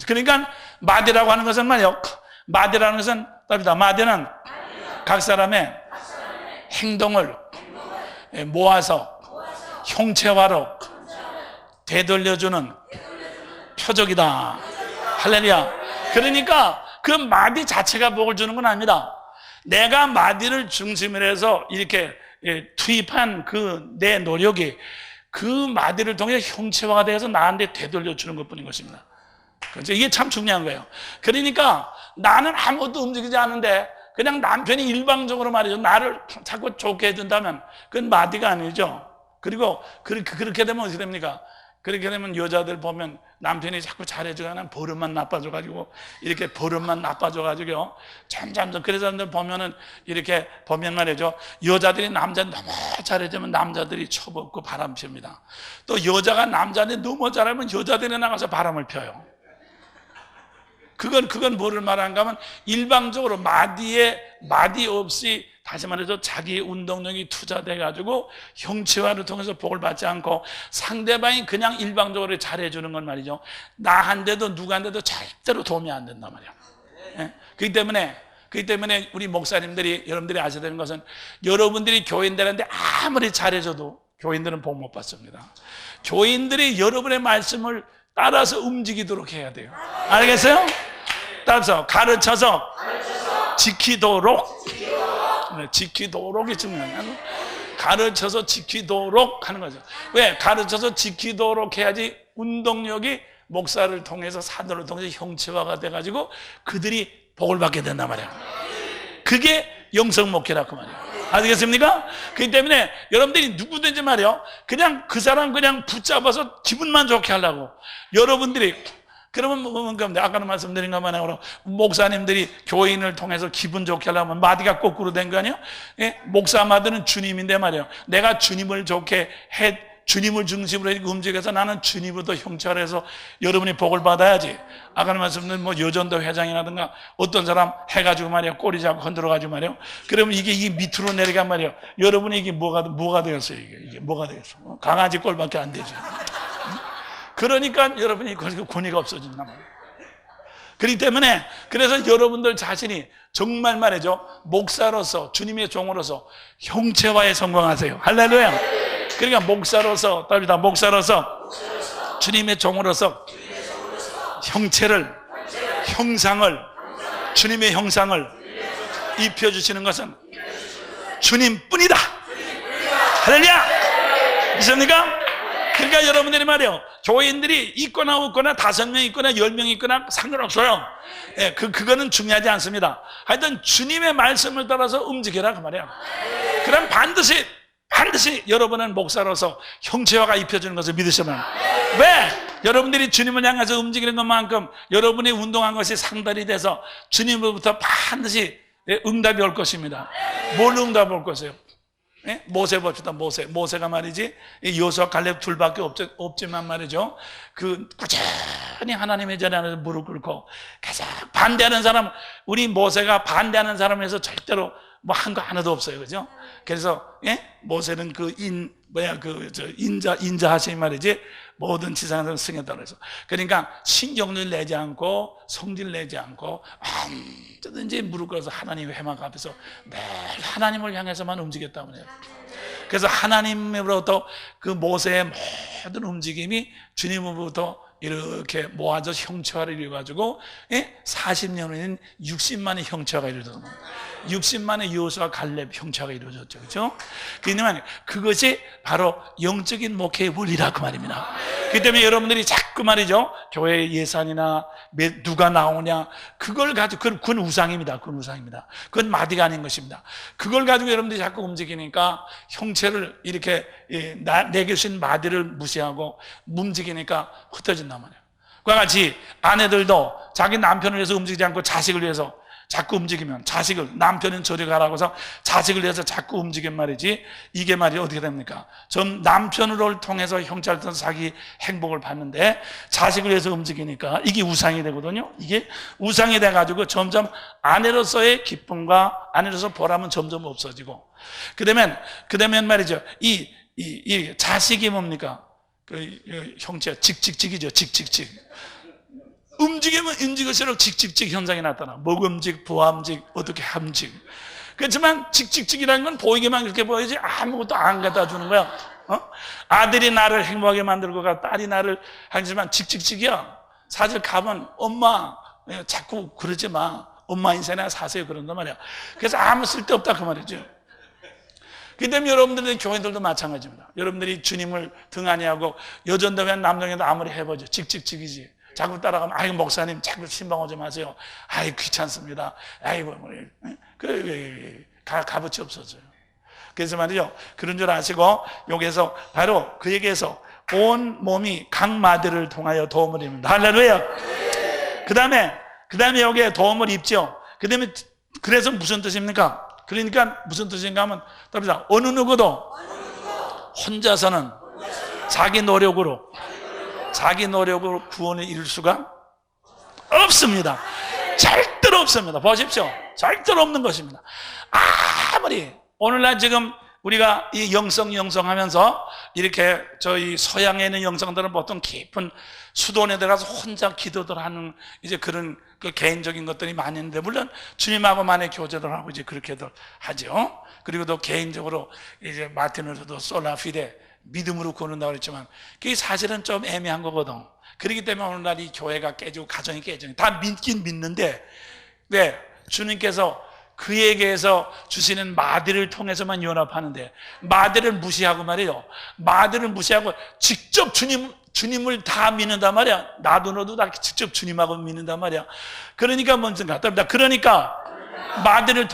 그러니까 마디라고 하는 것은 말이요. 마디라는 것은 마디는 각 사람의 행동을 모아서 형체화로 되돌려주는 표적이다. 할렐루야. 그러니까 그 마디 자체가 복을 주는 건 아닙니다. 내가 마디를 중심으로 해서 이렇게 투입한 내 노력이 그 마디를 통해 형체화가 되어서 나한테 되돌려주는 것뿐인 것입니다. 그렇죠? 이게 참 중요한 거예요. 그러니까 나는 아무것도 움직이지 않는데 그냥 남편이 일방적으로 말이죠. 나를 자꾸 좋게 해준다면 그건 마디가 아니죠. 그리고 그렇게 되면 어떻게 됩니까? 그렇게 되면 여자들 보면 남편이 자꾸 잘해주거나 버릇만 나빠져가지고 이렇게 버릇만 나빠져가지고 점점 그래서 사람들 보면은 이렇게 보면 말이죠, 여자들이 남자 너무 잘해주면 남자들이 쳐먹고 바람 핍니다. 또 여자가 남자한테 너무 잘하면 여자들이 나가서 바람을 펴요. 그건 뭐를 말하는가 하면 일방적으로 마디 없이, 다시 말해서 자기 운동력이 투자돼가지고 형체화를 통해서 복을 받지 않고 상대방이 그냥 일방적으로 잘해주는 건 말이죠, 나한테도 누구한테도 절대로 도움이 안 된단 말이에요. 예? 그렇기 때문에 우리 목사님들이, 여러분들이 아셔야 되는 것은, 여러분들이 교인들한테 아무리 잘해줘도 교인들은 복 못 받습니다. 교인들이 여러분의 말씀을 따라서 움직이도록 해야 돼요. 알겠어요? 따라서 가르쳐서 지키도록. 지키도록이 중요해요. 가르쳐서 지키도록 하는 거죠. 왜? 가르쳐서 지키도록 해야지 운동력이 목사를 통해서, 사도를 통해서 형체화가 돼가지고 그들이 복을 받게 된단 말이에요. 그게 영성 목회라고 말이에요. 아시겠습니까? 그렇기 때문에 여러분들이 누구든지 말이요, 그냥 그 사람 그냥 붙잡아서 기분만 좋게 하려고 여러분들이, 그러면 뭔가 아까는 말씀드린 것만 목사님들이 교인을 통해서 기분 좋게 하려면 마디가 거꾸로 된 거 아니에요? 예? 목사 마디는 주님인데 말이에요, 내가 주님을 좋게 해, 주님을 중심으로 움직여서 나는 주님으로도 형체화를 해서 여러분이 복을 받아야지. 아까는 말씀드린 여전도 회장이라든가 어떤 사람 해가지고 말이야 꼬리 잡고 흔들어가지고 말이야, 그러면 이게 밑으로 내려간 말이야, 여러분이 이게 뭐가 되겠어요? 이게 뭐가 되겠어? 강아지 꼴밖에 안 되죠. 그러니까 여러분이 권위가 없어진단 말이에요. 그렇기 때문에 그래서 여러분들 자신이 정말 말이죠, 목사로서, 주님의 종으로서 형체화에 성공하세요. 할렐루야. 그러니까 목사로서 주님의 종으로서 형상을 주님의 형상을 입혀주시는 것은 주님뿐이다. 할렐루야. 믿습니까? 그러니까 여러분들이 말이에요, 교인들이 있거나 없거나 5명 있거나 10명 있거나 상관없어요. 예, 그거는 중요하지 않습니다. 하여튼 주님의 말씀을 따라서 움직여라 그 말이에요. 그럼 반드시 여러분은 목사로서 형체화가 입혀지는 것을 믿으시면, 왜? 여러분들이 주님을 향해서 움직이는 것만큼 여러분이 운동한 것이 상달이 돼서 주님으로부터 반드시 응답이 올 것입니다. 뭘 응답 올 것이에요? 예? 모세 봅시다. 모세가 말이지, 여호수아 갈렙 둘밖에 없지만 말이죠, 꾸준히 하나님의 자리 안에서 무릎 꿇고 가장 반대하는 사람, 우리 모세가 반대하는 사람에서 절대로 한 거 하나도 없어요. 그죠? 그래서 모세는 인자하시니 말이지, 모든 지상에서 승했다고 해서, 그러니까 신경을 내지 않고 성질 내지 않고 언제든지 무릎 꿇어서 하나님의 회막 앞에서 늘 하나님을 향해서만 움직였다고 해요. 그래서 하나님으로부터 그 모세의 모든 움직임이 주님으로부터 이렇게 모아져 형체화를 이루어가지고 40년 후에는 60만의 형체화가 이루어졌습니다. 60만의 여호수아 갈렙 형체화가 이루어졌죠. 그렇죠? 그러면 그것이 바로 영적인 목회의 원리라 그 말입니다. 그렇기 때문에 여러분들이 자꾸 말이죠, 교회 예산이나 누가 나오냐, 그걸 가지고, 그건 우상입니다. 그건 마디가 아닌 것입니다. 그걸 가지고 여러분들이 자꾸 움직이니까 형체를 이렇게 내게 주신 마디를 무시하고 움직이니까 흩어진단 말이에요. 그와 같이 아내들도 자기 남편을 위해서 움직이지 않고 자식을 위해서 자꾸 움직이면, 남편은 저리 가라고 해서 자식을 위해서 자꾸 움직이면 말이지, 이게 말이 어떻게 됩니까? 전 남편을 통해서 형체를 통해서 자기 행복을 받는데 자식을 위해서 움직이니까 이게 우상이 되거든요. 이게 우상이 돼가지고 점점 아내로서의 기쁨과 아내로서 보람은 점점 없어지고, 그다음에 말이죠, 이 자식이 뭡니까? 형체가 직직직이죠. 움직이면 움직일수록 직직직 현상이 나타나. 먹음직, 부함직, 어떻게 함직. 그렇지만 직직직이라는 건 보이게만 그렇게 보이지 아무것도 안 갖다 주는 거야. 아들이 나를 행복하게 만들고 딸이 나를 하지만 직직직이야. 사실 가면 엄마 자꾸 그러지 마. 엄마 인생이나 사세요. 그런단 말이야. 그래서 아무 쓸데없다 그 말이죠. 그 때문에 여러분들은 교회들도 마찬가지입니다. 여러분들이 주님을 등한히 하고 여전도면 남동에도 아무리 해보죠. 직직직이지. 자꾸 따라가면, 아이고 목사님 자꾸 신방 오지 마세요. 아이 귀찮습니다. 아이고 그래 값어치 없어져요. 그래서 말이죠, 그런 줄 아시고 여기에서 바로 그 얘기에서 온 몸이 각마디를 통하여 도움을 입니다. 할렐루야. 그 다음에 여기에 도움을 입죠. 그 다음에 그래서 무슨 뜻입니까? 그러니까 무슨 뜻인가 하면 답니다. 어느 누구도 혼자서는 자기 노력으로 구원을 이룰 수가 없습니다. 절대로 없습니다. 보십시오. 절대로 없는 것입니다. 아무리 오늘날 지금 우리가 이 영성하면서 이렇게 저희 서양에 있는 영성들은 보통 깊은 수도원에 들어가서 혼자 기도들 하는 이제 그런 그 개인적인 것들이 많이 있는데, 물론 주님하고만의 교제를 하고 이제 그렇게들 하죠. 그리고 또 개인적으로 이제 마틴으로도 솔라피데 믿음으로 구원한다고 그랬지만 그게 사실은 좀 애매한 거거든. 그렇기 때문에 오늘날 이 교회가 깨지고 가정이 깨지고 다 믿긴 믿는데, 왜? 주님께서 그에게서 주시는 마디를 통해서만 연합하는데, 마디를 무시하고 말이에요. 마디를 무시하고 직접 주님을 다 믿는단 말이야. 나도 너도 다 직접 주님하고 믿는단 말이야. 그러니까 뭔가 그러니까 마디를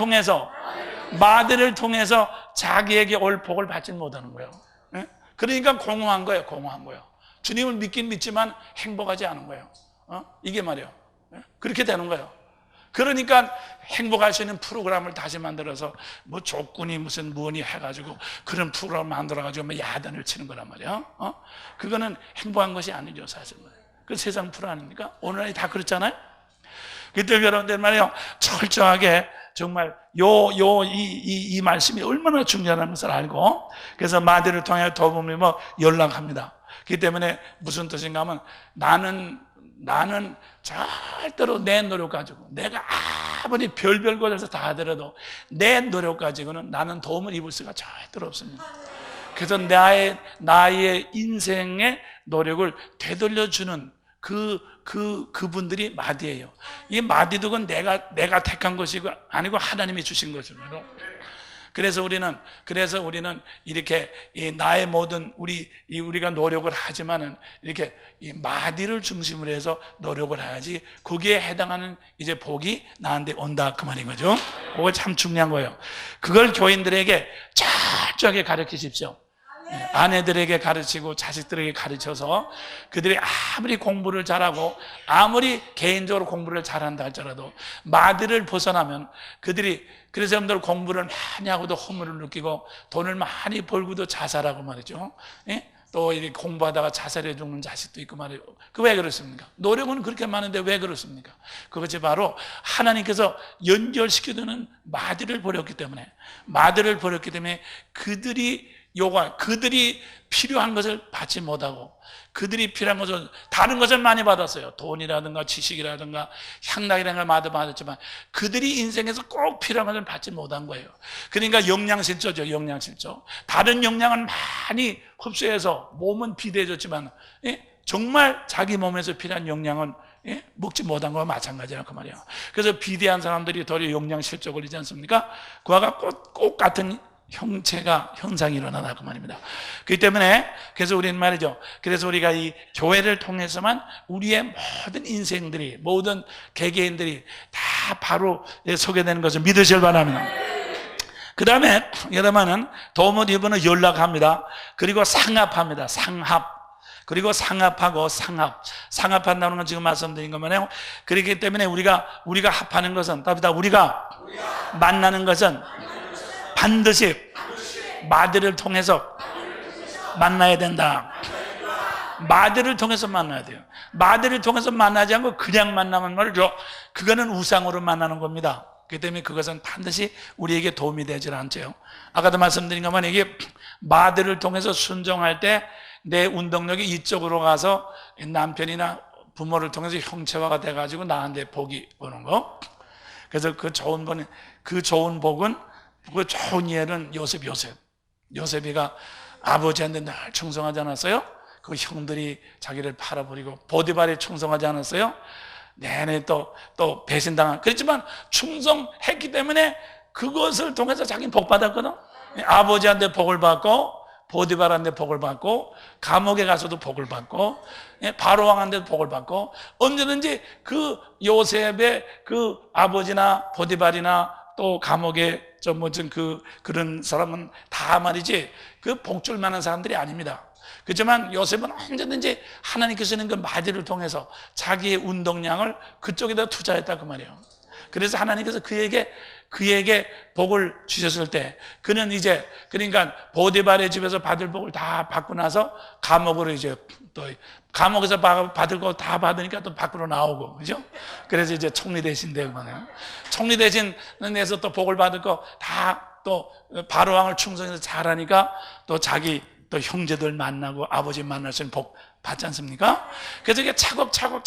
통해서 자기에게 올 복을 받지 못하는 거예요. 그러니까 공허한 거예요. 주님을 믿긴 믿지만 행복하지 않은 거예요. 이게 말이에요. 그렇게 되는 거예요. 그러니까 행복할 수 있는 프로그램을 다시 만들어서 뭐 조건이 무슨 무언이 해가지고 그런 프로그램을 만들어가지고 뭐 야단을 치는 거란 말이야. 그거는 행복한 것이 아니죠, 사실은. 그 세상 프로 아닙니까? 오늘날이 다 그렇잖아요. 그때 여러분들 말이에요, 철저하게 정말 이 말씀이 얼마나 중요한 것을 알고, 그래서 마디를 통해 도움을 뭐 연락합니다. 그렇기 때문에 무슨 뜻인가 하면 나는 절대로 내 노력 가지고, 내가 아무리 별별 곳에서 다 하더라도 내 노력 가지고는 나는 도움을 입을 수가 절대로 없습니다. 그래서 나의 인생의 노력을 되돌려주는 그분들이 마디예요. 이 마디도 내가 택한 것이고 아니고 하나님이 주신 것입니다. 그래서 우리는 이렇게 나의 모든 우리가 노력을 하지만은 이렇게 이 마디를 중심으로 해서 노력을 해야지 거기에 해당하는 이제 복이 나한테 온다, 그 말인 거죠. 그거 참 중요한 거예요. 그걸 교인들에게 철저하게 가르치십시오. 아내들에게 가르치고 자식들에게 가르쳐서 그들이 아무리 공부를 잘하고 아무리 개인적으로 공부를 잘한다 할지라도 마디를 벗어나면 그래서 여러분들 공부를 많이 하고도 허물을 느끼고 돈을 많이 벌고도 자살하고 말이죠. 또 이렇게 공부하다가 자살해 죽는 자식도 있고 말이에요. 그 왜 그렇습니까? 노력은 그렇게 많은데 왜 그렇습니까? 그것이 바로 하나님께서 연결시켜두는 마디를 버렸기 때문에 그들이 필요한 것을 받지 못하고, 그들이 필요한 것을 다른 것을 많이 받았어요. 돈이라든가 지식이라든가 향락이라는 걸 많이 받았지만 그들이 인생에서 꼭 필요한 것을 받지 못한 거예요. 그러니까 영양실조죠. 다른 영양은 많이 흡수해서 몸은 비대해졌지만 정말 자기 몸에서 필요한 영양은 먹지 못한 거와 마찬가지라 그 말이에요. 그래서 비대한 사람들이 도리어 영양실조 걸리지 않습니까? 그와 꼭 같은 현상이 일어나다 그 말입니다. 그렇기 때문에 그래서 우리는 말이죠. 그래서 우리가 이 교회를 통해서만 우리의 모든 인생들이, 모든 개개인들이 다 바로 소개되는 것을 믿으실 바랍니다. 그 다음에 여러분은 도움을 입으면 연락합니다. 그리고 상합합니다. 그리고 상합하고 상합한다는 건 지금 말씀드린 것만요. 그렇기 때문에 우리가 합하는 것은 우리가 만나는 것은 반드시 마디를 통해서 만나야 된다. 마디를 통해서 만나야 돼요. 마디를 통해서 만나지 않고 그냥 만나면 말이죠, 그거는 우상으로 만나는 겁니다. 그렇기 때문에 그것은 반드시 우리에게 도움이 되질 않죠. 아까도 말씀드린 것만, 이게 마디를 통해서 순종할 때 내 운동력이 이쪽으로 가서 남편이나 부모를 통해서 형체화가 돼가지고 나한테 복이 오는 거. 그래서 그 좋은 복은, 그 좋은 예는 요셉이가 아버지한테 늘 충성하지 않았어요? 그 형들이 자기를 팔아버리고 보디발이 충성하지 않았어요? 내내 또 배신당한. 그렇지만 충성했기 때문에 그것을 통해서 자기는 복 받았거든. 아버지한테 복을 받고, 보디발한테 복을 받고, 감옥에 가서도 복을 받고, 바로왕한테도 복을 받고, 언제든지 그 요셉의 그 아버지나 보디발이나 또 감옥에 그런 사람은 다 말이지 그 복줄 만한 사람들이 아닙니다. 그렇지만 요셉은 언제든지 하나님께서 주는 그 마디를 통해서 자기의 운동량을 그쪽에다 투자했다 그 말이에요. 그래서 하나님께서 그에게 복을 주셨을 때 그는 이제 그러니까 보디발의 집에서 받을 복을 다 받고 나서 감옥으로 이제 또 감옥에서 받을 거 다 받으니까 또 밖으로 나오고, 그죠? 그래서 이제 총리 대신되고 말이에요. 총리 대신에서 또 복을 받을 거 다 또 바로왕을 충성해서 잘하니까 또 자기 또 형제들 만나고 아버지 만날 수 있는 복 받지 않습니까? 그래서 이게 차곡차곡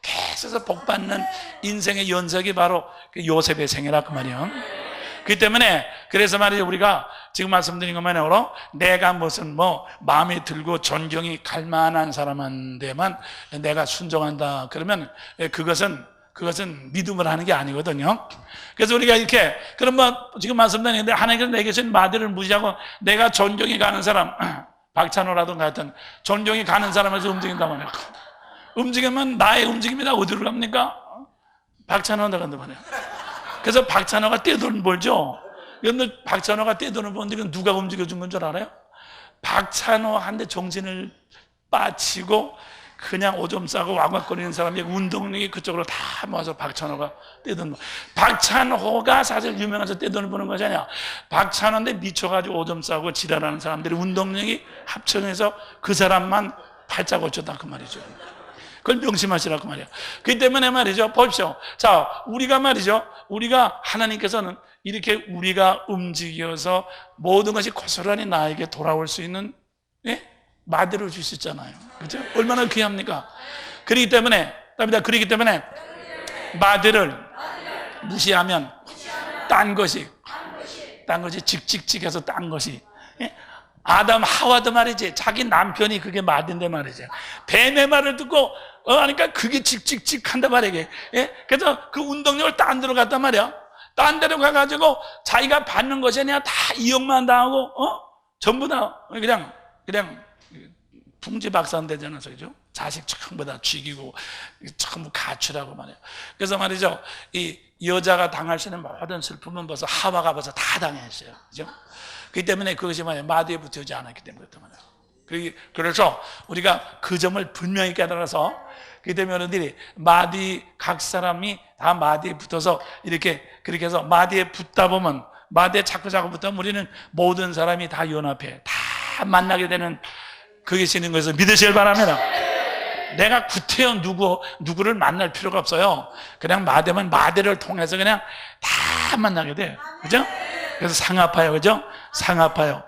계속해서 복 받는 인생의 연속이 바로 그 요셉의 생애라 그 말이에요. 그렇기 때문에 그래서 말이죠, 우리가 지금 말씀드린 것만으로 내가 무슨 뭐 마음에 들고 존경이 갈 만한 사람한테만 내가 순종한다 그러면 그것은 믿음을 하는 게 아니거든요. 그래서 우리가 이렇게 그럼 뭐 지금 말씀드렸는데 하나님께서 내게 주신 마디를 무시하고 내가 존경이 가는 사람, 박찬호라든가 하여튼 존경이 가는 사람에서 움직인단 말이에요. 움직이면 나의 움직임이 다 어디로 갑니까? 박찬호한테 간단 말이에요. 그래서 박찬호가 떼돈을 벌죠. 그런데 박찬호가 떼돈을 버는데 이건 누가 움직여준 건 줄 알아요? 박찬호한테 정신을 빠치고 그냥 오줌 싸고 와곽거리는 사람이 운동력이 그쪽으로 다 모아서 박찬호가 떼돈. 박찬호가 사실 유명해서 떼돈을 버는 것이 아니야. 박찬호인데 미쳐가지고 오줌 싸고 지랄하는 사람들이 운동력이 합쳐져서 그 사람만 팔자 고쳤다 그 말이죠. 그걸 명심하시라 그 말이야. 그렇기 때문에 말이죠, 보십시오. 자, 우리가 말이죠, 우리가 하나님께서는 이렇게 우리가 움직여서 모든 것이 고스란히 나에게 돌아올 수 있는, 예? 마디를 주셨잖아요. 그렇죠? 얼마나 귀합니까? 그렇기 때문에 마디를 무시하면 딴 것이 직직직해서 딴 것이, 예? 아담 하와도 말이지 자기 남편이 그게 마디인데 말이지 뱀의 말을 듣고 하니까 그게 직직직 한단 말이에요. 예? 그래서 그 운동력을 딴 데로 갔단 말이야. 딴 데로 가가지고 자기가 받는 것이 아니라 다 이용만 당하고 전부 다 그냥 풍지박산 되잖아요, 그죠? 자식 전부 다 죽이고 전부 가출하고 말이에요. 그래서 말이죠, 이 여자가 당할 수 있는 모든 슬픔은 벌써 하와가 벌써 다 당했어요, 그죠? 그렇기 때문에 그것이 말이에요, 마디에 붙어오지 않았기 때문에 그렇단 말이에요. 그래서 우리가 그 점을 분명히 깨달아서, 그렇기 때문에 여러분들이 각 사람이 다 마디에 붙어서 그렇게 해서 마디에 붙다 보면, 마디에 자꾸 붙다 보면 우리는 모든 사람이 다 연합해, 다 만나게 되는 그것이 있는 것을 믿으시길 바랍니다. 내가 구태여 누구를 만날 필요가 없어요. 그냥 마디를 통해서 그냥 다 만나게 돼요. 그죠? 그래서 상아파요. 그죠? 상아파요.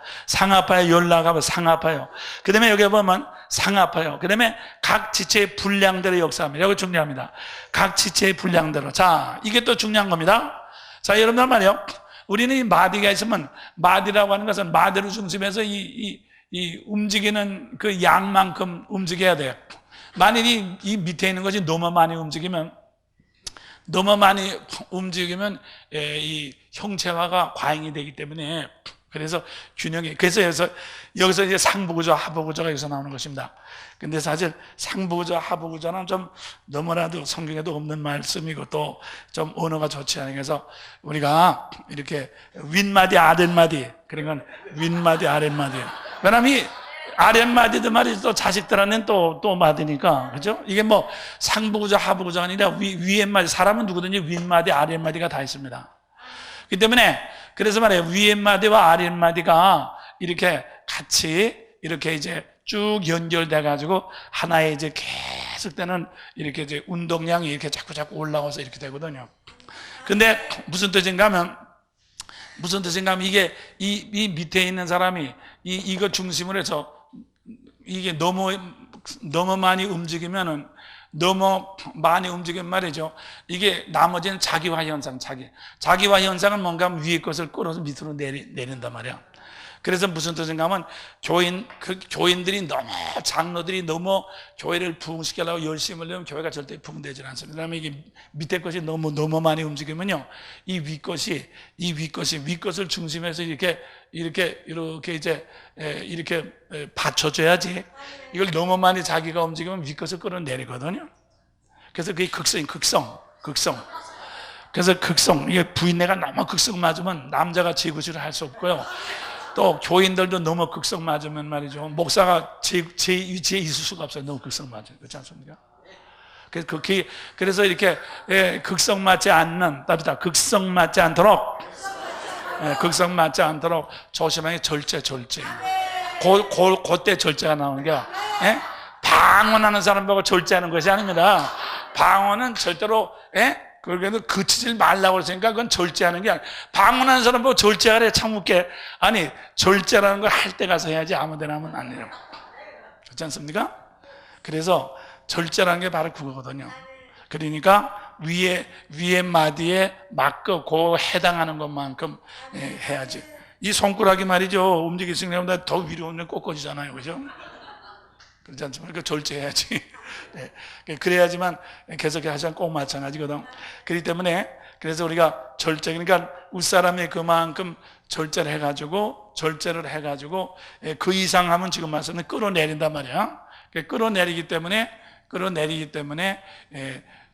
연락하면 상아파요. 그 다음에 여기 보면 상아파요. 그 다음에 각 지체의 분량대로 역사합니다. 이거 중요합니다. 각 지체의 분량대로. 자, 이게 또 중요한 겁니다. 자, 여러분들 말이에요. 우리는 이 마디가 있으면, 마디라고 하는 것은 마디를 중심해서 이 움직이는 그 양만큼 움직여야 돼요. 만일 이 밑에 있는 것이 너무 많이 움직이면 이 형체화가 과잉이 되기 때문에, 그래서 그래서 여기서 이제 상부구조, 하부구조가 여기서 나오는 것입니다. 근데 사실 상부구조, 하부구조는 좀 너무나도 성경에도 없는 말씀이고 또 좀 언어가 좋지 않아요. 그래서 우리가 이렇게 윗마디, 아랫마디, 그러니까 윗마디, 아랫마디. 왜냐면 이 아랫마디도 말이지 또 자식들한테는 또 마디니까, 그죠? 이게 뭐 상부구조, 하부구조가 아니라 위에마디, 사람은 누구든지 윗마디, 아랫마디가 다 있습니다. 그렇기 때문에 그래서 말이에요, 위에마디와 아랫마디가 이렇게 같이 이렇게 이제 쭉 연결돼 가지고 하나의 이제 계속되는 이렇게 이제 운동량이 이렇게 자꾸 올라와서 이렇게 되거든요. 근데 무슨 뜻인가 하면 이게 이 밑에 있는 사람이 이거 중심으로 해서 이게 너무 많이 움직이면 말이죠. 이게 나머지는 자기화 현상, 자기화 현상은 뭔가 위의 것을 끌어서 밑으로 내린단 말이야. 그래서 무슨 뜻인가 하면 교인들이 장로들이 너무 교회를 부흥시키려고 열심히 하려면 교회가 절대 부흥되지 않습니다. 그다음에 이게 밑에 것이 너무 많이 움직이면요, 이 윗것을 중심해서 이렇게 이제 이렇게 받쳐줘야지. 이걸 너무 많이 자기가 움직이면 윗것을 끌어내리거든요. 그래서 그게 극성. 그래서 이게 부인네가 너무 극성 맞으면 남자가 지구질을 할 수 없고요. 또 교인들도 너무 극성 맞으면 말이죠. 목사가 제 위치에 있을 수가 없어요. 너무 극성 맞아요. 그렇지 않습니까? 그래서 이렇게 극성 맞지 않는, 답이다. 극성 맞지 않도록, 극성 맞지 않도록 조심하게 절제. 그때 절제가 나오는 게, 방언하는 사람 보고 절제하는 것이 아닙니다. 방언은 절대로, 그래도 그치질 말라고 그랬으니까 그건 절제하는 게 아니야. 방언하는 사람 보고 절제하래. 참 웃게. 아니, 절제라는 걸 할 때 가서 해야지 아무데나 하면 안 돼요. 그렇지 않습니까? 그래서 절제라는 게 바로 그거거든요. 그러니까 위에 마디에 맞고 그 해당하는 것만큼 해야지. 이 손가락이 말이죠. 움직일 수 있는 것보다 더 위로 오면 꺾어지잖아요. 그죠? 그렇지 않습니까? 그러니까 절제해야지. 네. 그래야지만 계속 하시면 꼭 마찬가지거든. 그렇기 때문에 그래서 우리가 절제, 그러니까 윗사람이 그만큼 절제를 해가지고 그 이상 하면 지금 말씀은 끌어내린단 말이야. 끌어내리기 때문에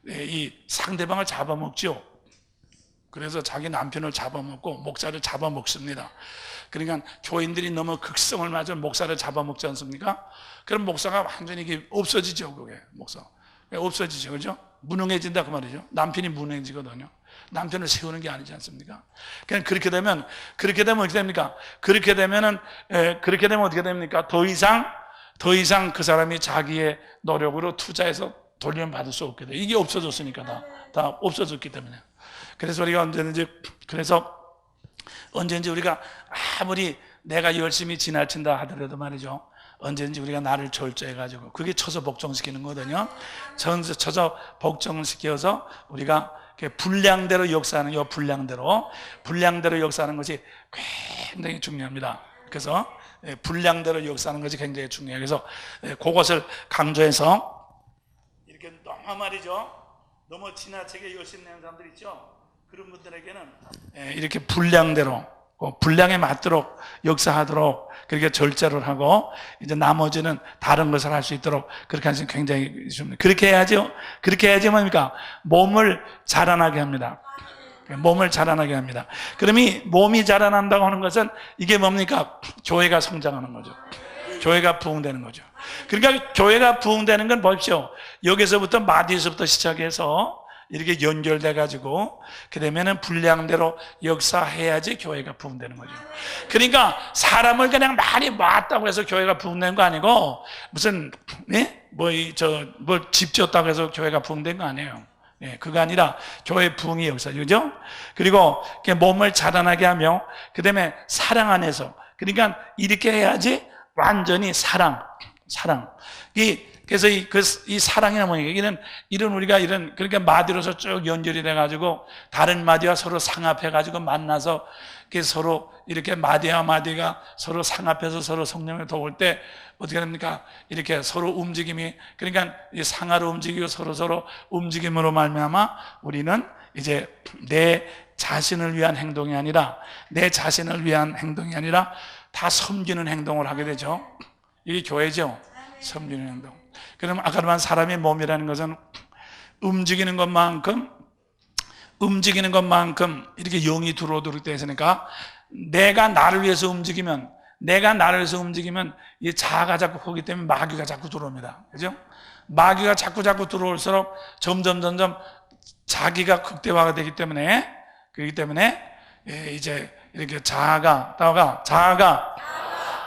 이 상대방을 잡아먹죠. 그래서 자기 남편을 잡아먹고 목사를 잡아먹습니다. 그러니까 교인들이 너무 극성을 맞아 목사를 잡아먹지 않습니까? 그럼 목사가 완전히 이게 없어지죠. 그게 목사 없어지죠. 그죠? 무능해진다 그 말이죠. 남편이 무능해지거든요. 남편을 세우는 게 아니지 않습니까? 그냥 그렇게 되면 어떻게 됩니까? 그렇게 되면 어떻게 됩니까? 더 이상 그 사람이 자기의 노력으로 투자해서 돌려받을 수 없게 돼. 이게 없어졌으니까 다 없어졌기 때문에. 그래서 우리가 언제든지 우리가 아무리 내가 열심히 지나친다 하더라도 말이죠. 언제든지 우리가 나를 절제해가지고 그게 쳐서 복종시키는 거거든요. 쳐서 복종시켜서 우리가 분량대로 역사하는 분량대로 역사하는 것이 굉장히 중요합니다. 그래서 분량대로 역사하는 것이 굉장히 중요해요. 그래서 그것을 강조해서 이렇게 너무 말이죠. 너무 지나치게 열심히 내는 사람들 있죠. 그런 분들에게는 이렇게 분량에 맞도록 역사하도록 그렇게 절제를 하고 이제 나머지는 다른 것을 할 수 있도록 그렇게 하시면 굉장히 좋습니다. 그렇게 해야죠. 그렇게 해야지 뭡니까? 몸을 자라나게 합니다. 몸을 자라나게 합니다. 그럼 이 몸이 자라난다고 하는 것은 이게 뭡니까? 교회가 성장하는 거죠. 교회가 부흥되는 거죠. 그러니까 교회가 부흥되는 건 보십시오. 여기서부터 마디에서부터 시작해서 이렇게 연결돼 가지고 그러면은 분량대로 역사해야지 교회가 부흥되는 거죠. 그러니까 사람을 그냥 많이 모았다고 해서 교회가 부흥되는 거 아니고 무슨 집 지었다고 해서 교회가 부흥된 거 아니에요. 그거 아니라 교회 부흥의 역사죠. 그죠? 그리고 몸을 자라나게 하며 그다음에 사랑 안에서 그러니까 이렇게 해야지 완전히 사랑. 그래서 이 사랑이나 뭐냐, 그러니까 마디로서 쭉 연결이 돼가지고, 다른 마디와 서로 상합해가지고 만나서, 서로 이렇게 마디와 마디가 서로 상합해서 서로 성령을 도울 때, 어떻게 됩니까? 이렇게 서로 움직임이, 그러니까 상하로 움직이고 서로 움직임으로 말미암아 우리는 이제 내 자신을 위한 행동이 아니라 다 섬기는 행동을 하게 되죠. 이게 교회죠. 섬기는 행동. 그럼 아까 말한 사람의 몸이라는 것은 움직이는 것만큼 이렇게 영이 들어오도록 되어 있으니까 내가 나를 위해서 움직이면 이 자아가 자꾸 거기 때문에 마귀가 자꾸 들어옵니다. 그죠? 마귀가 자꾸 들어올수록 점점 자기가 극대화가 되기 때문에 이제 이렇게 자아가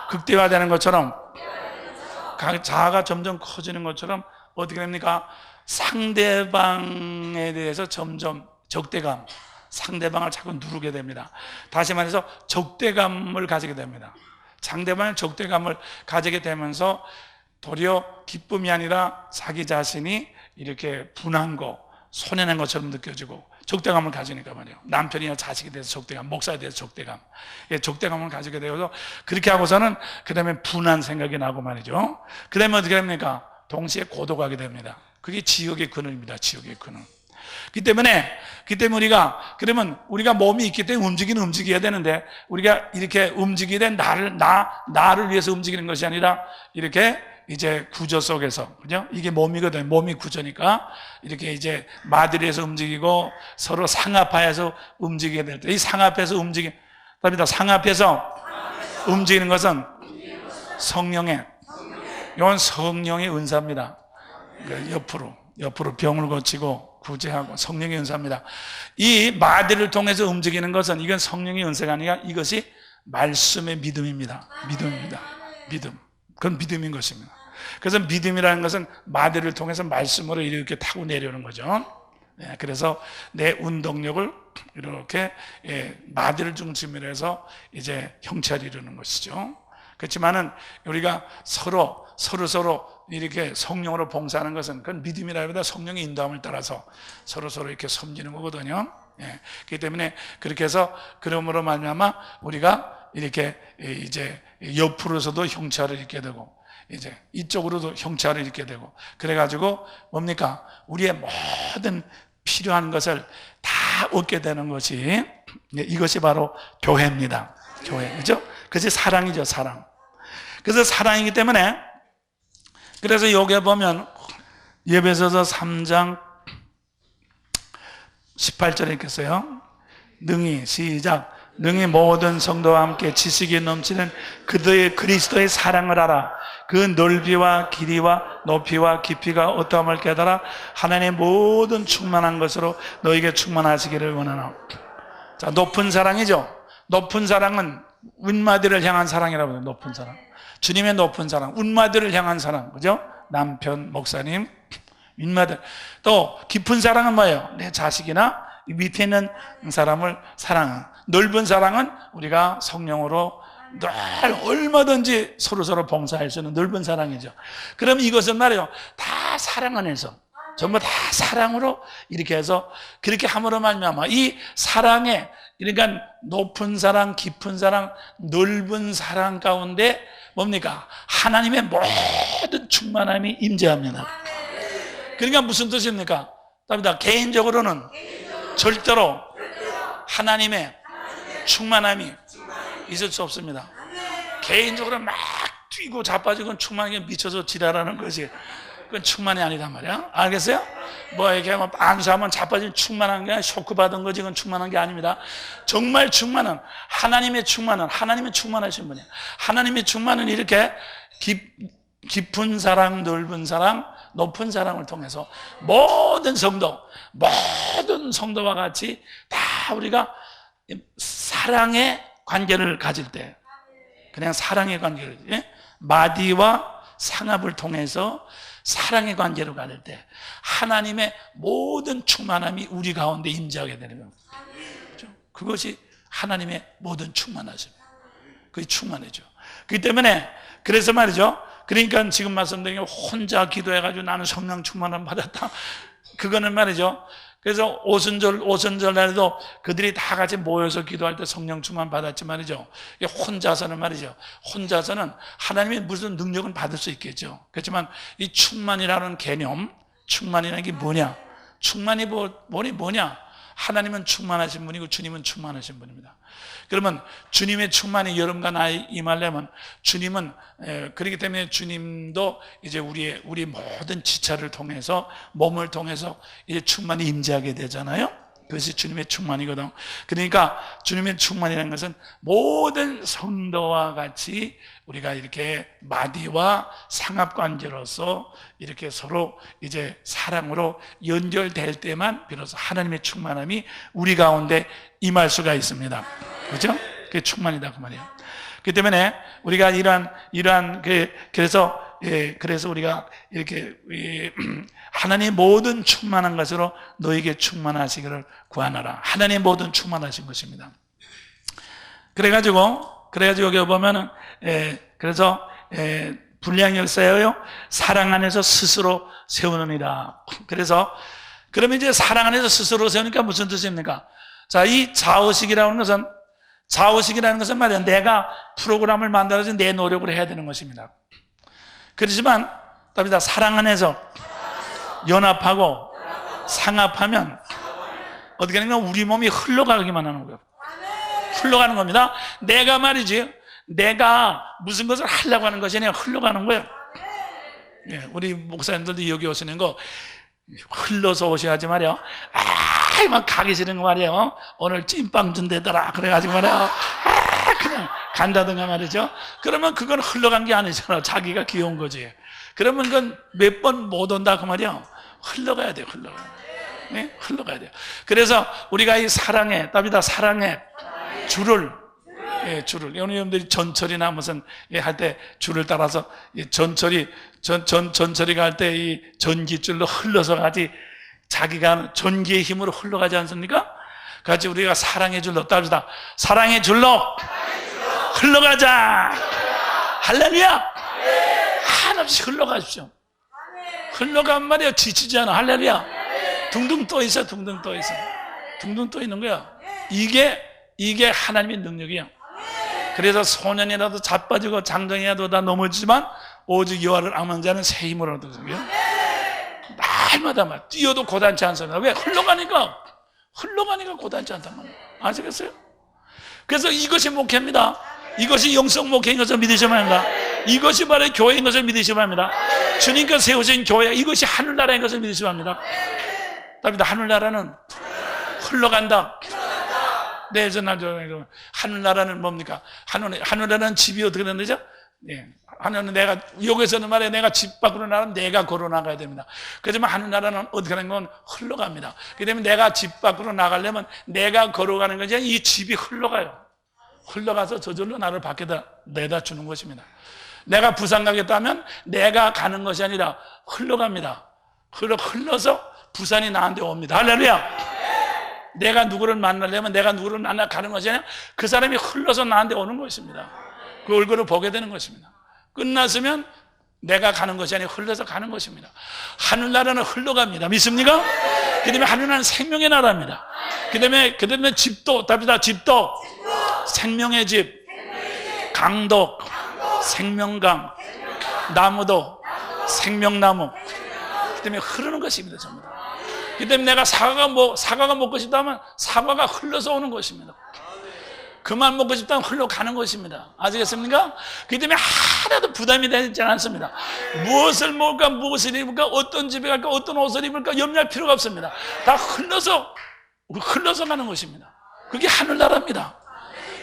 극대화되는 것처럼 자아가 점점 커지는 것처럼 어떻게 됩니까? 상대방에 대해서 점점 상대방을 자꾸 누르게 됩니다. 다시 말해서 적대감을 가지게 됩니다. 상대방의 적대감을 가지게 되면서 도리어 기쁨이 아니라 자기 자신이 이렇게 분한 거, 손해낸 것처럼 느껴지고 적대감을 가지니까 말이에요. 남편이나 자식에 대해서 적대감, 목사에 대해서 적대감을 가지게 되어서 그렇게 하고서는 그 다음에 분한 생각이 나고 말이죠. 그 다음에 어떻게 됩니까? 동시에 고독하게 됩니다. 그게 지옥의 근원입니다. 지옥의 근원. 그 때문에 우리가 몸이 있기 때문에 움직여야 되는데 우리가 이렇게 움직이게 된 나를 위해서 움직이는 것이 아니라 이렇게 이제 구조 속에서, 그죠? 이게 몸이거든요. 몸이 구조니까 이렇게 이제 마디에서 움직이고 서로 상합하여서 움직이게 될 때, 이 상합해서 움직이는 것은 성령의, 이건 성령의 은사입니다. 옆으로 병을 고치고 구제하고 성령의 은사입니다. 이 마디를 통해서 움직이는 것은 이건 성령의 은사가 아니라 이것이 말씀의 믿음입니다. 믿음입니다. 믿음. 그건 믿음인 것입니다. 그래서 믿음이라는 것은 마디를 통해서 말씀으로 이렇게 타고 내려오는 거죠. 그래서 내 운동력을 이렇게 마디를 중심으로 해서 이제 형체를 이루는 것이죠. 그렇지만은 우리가 서로 이렇게 성령으로 봉사하는 것은 그건 믿음이라기보다 성령의 인도함을 따라서 서로 이렇게 섬기는 거거든요. 그렇기 때문에 그렇게 해서 그러므로 말미암아 우리가 이렇게 이제 옆으로서도 형체를 잃게 되고 이제 이쪽으로도 형체를 잃게 되고 그래가지고 뭡니까? 우리의 모든 필요한 것을 다 얻게 되는 것이 이것이 바로 교회입니다. 교회, 그죠? 그것이 사랑이죠, 사랑. 그래서 사랑이기 때문에 그래서 여기에 보면 에베소서 3장 18절에 있겠어요. 능히 시작. 능히 모든 성도와 함께 지식이 넘치는 그리스도의 사랑을 알아. 그 넓이와 길이와 높이와 깊이가 어떠함을 깨달아 하나님의 모든 충만한 것으로 너에게 충만하시기를 원하나. 자, 높은 사랑이죠. 높은 사랑은 윗마디를 향한 사랑이라고 해요. 높은 사랑. 주님의 높은 사랑, 윗마디를 향한 사랑, 그죠? 남편, 목사님, 윗마디. 또 깊은 사랑은 뭐예요? 내 자식이나 밑에 있는 사람을 사랑하는. 넓은 사랑은 우리가 성령으로 늘 얼마든지 서로 봉사할 수 있는 넓은 사랑이죠. 그럼 이것은 말이에요, 다 사랑 안에서 전부 다 사랑으로 이렇게 해서 그렇게 함으로 말미암아 이 사랑에, 그러니까 높은 사랑, 깊은 사랑, 넓은 사랑 가운데 뭡니까? 하나님의 모든 충만함이 임재합니다. 그러니까 무슨 뜻입니까? 답니다. 개인적으로는 절대로 하나님의 충만함이 있을 수 없습니다. 개인적으로 막 뛰고 자빠지고 충만하게 미쳐서 지랄하는 것이 그건 충만이 아니단 말이야. 알겠어요? 뭐 이렇게 안수하면 자빠지면 충만한 게 아니라 쇼크 받은 거지, 그건 충만한 게 아닙니다. 정말 충만은 하나님의 충만하신 분이에요. 하나님의 충만은 이렇게 깊은 사랑, 넓은 사랑, 높은 사랑을 통해서 모든 성도와 같이 다 우리가 사랑의 관계를 가질 때, 그냥 사랑의 관계를, 마디와 상합을 통해서 사랑의 관계를 가질 때 하나님의 모든 충만함이 우리 가운데 임재하게 되는 겁니다. 그것이 하나님의 모든 충만하십니다. 그게 충만해져. 그렇기 때문에 그래서 말이죠. 그러니까 지금 말씀드린 게 혼자 기도해가지고 나는 성령 충만함 받았다. 그거는 말이죠. 그래서 오순절 날에도 그들이 다 같이 모여서 기도할 때 성령 충만 받았지 말이죠. 혼자서는 말이죠. 혼자서는 하나님의 무슨 능력은 받을 수 있겠죠. 그렇지만 이 충만이라는 개념, 충만이라는 게 뭐냐? 충만이 뭐냐? 하나님은 충만하신 분이고 주님은 충만하신 분입니다. 그러면 주님의 충만이 여러분과 나에 임하려면 주님은 그렇기 때문에 주님도 이제 우리 모든 지체를 통해서 몸을 통해서 이제 충만히 임재하게 되잖아요. 그것이 주님의 충만이거든. 그러니까 주님의 충만이라는 것은 모든 성도와 같이 우리가 이렇게 마디와 상합관계로서 이렇게 서로 이제 사랑으로 연결될 때만 비로소 하나님의 충만함이 우리 가운데 임할 수가 있습니다. 그렇죠? 그게 충만이다 그 말이에요. 그렇기 때문에 우리가 그래서 우리가 이렇게 하나님의 모든 충만한 것으로 너에게 충만하시기를 구하노라. 하나님의 모든 충만하신 것입니다. 그래가지고 여기 보면은 그래서 불량 역사예요. 사랑 안에서 스스로 세우느니라. 그래서 그러면 이제 사랑 안에서 스스로 세우니까 무슨 뜻입니까? 자, 이 좌우식이라는 것은 말이야, 내가 프로그램을 만들어서 내 노력을 해야 되는 것입니다. 그렇지만 답니다. 사랑 안에서 연합하고 상합하면 어떻게 하냐면 우리 몸이 흘러가기만 하는 거예요. 흘러가는 겁니다. 내가 무슨 것을 하려고 하는 것이 아니라 흘러가는 거예요. 우리 목사님들도 여기 오시는 거 흘러서 오셔야지 말이에요. 막 가기 싫은 거 말이에요. 오늘 찐빵 준대더라. 그래가지고 말이에요. 그냥 간다든가 말이죠. 그러면 그건 흘러간 게 아니잖아. 자기가 귀여운 거지. 그러면 그건 몇 번 못 온다 그 말이야. 흘러가야 돼요. 흘러가야 돼요. 네? 흘러가야 돼요. 그래서 우리가 이 사랑의 답이다. 사랑의 줄을, 예, 줄을. 여러분들이 전철이나 무슨 할 때 줄을 따라서 전철이가 할 때 이 전기줄로 흘러서 가지, 자기가 전기의 힘으로 흘러가지 않습니까? 같이 우리가 사랑의 줄로 따르다. 사랑의 줄로 흘러가자. 할렐루야. 한없이 흘러가십시오. 흘러간 말이야. 지치지 않아. 할렐루야. 둥둥 떠 있어. 둥둥 떠 있어. 둥둥 떠 있는 거야. 이게 하나님의 능력이야. 그래서 소년이라도 자빠지고 장정이라도 다 넘어지지만 오직 여호와를 악망 자는 새 힘을 얻으세요. 날마다 막 뛰어도 고단치 않습니다. 왜? 흘러가니까 고단치 않단 말이에요. 아시겠어요? 그래서 이것이 목회입니다. 이것이 영성 목회인 것을 믿으셔야 합니다. 이것이 바로 교회인 것을 믿으셔야 합니다. 주님께서 세우신 교회, 이것이 하늘나라인 것을 믿으셔야 합니다. 답니다. 하늘나라는 흘러간다. 네, 하늘나라는 뭡니까? 하늘나라는 집이 어떻게 되는 거죠? 예. 하늘은 내가, 여기서는 말이야, 내가 집 밖으로 나가면 내가 걸어 나가야 됩니다. 그렇지만 하늘나라는 어떻게 하는 건 흘러갑니다. 그렇기 때문에 내가 집 밖으로 나가려면 내가 걸어가는 거지, 이 집이 흘러가요. 흘러가서 저절로 나를 밖에다 내다 주는 것입니다. 내가 부산 가겠다면 내가 가는 것이 아니라 흘러갑니다. 흘러서 부산이 나한테 옵니다. 할렐루야. 내가 누구를 만나려면 내가 누구를 만나 가는 것이 아니라 그 사람이 흘러서 나한테 오는 것입니다. 그 얼굴을 보게 되는 것입니다. 끝났으면 내가 가는 것이 아니라 흘러서 가는 것입니다. 하늘나라는 흘러갑니다. 믿습니까? 그 다음에 하늘나라는 생명의 나라입니다. 그 다음에 집도, 답이다. 집도 생명의 집, 강도 생명강, 나무도 생명나무. 그 때문에 흐르는 것입니다. 전부 다. 그 때문에 내가 사과가 먹고 싶다면 사과가 흘러서 오는 것입니다. 그만 먹고 싶다면 흘러가는 것입니다. 아시겠습니까? 그 때문에 하나도 부담이 되지 않습니다. 무엇을 먹을까, 무엇을 입을까, 어떤 집에 갈까, 어떤 옷을 입을까 염려할 필요가 없습니다. 다 흘러서 가는 것입니다. 그게 하늘나라입니다.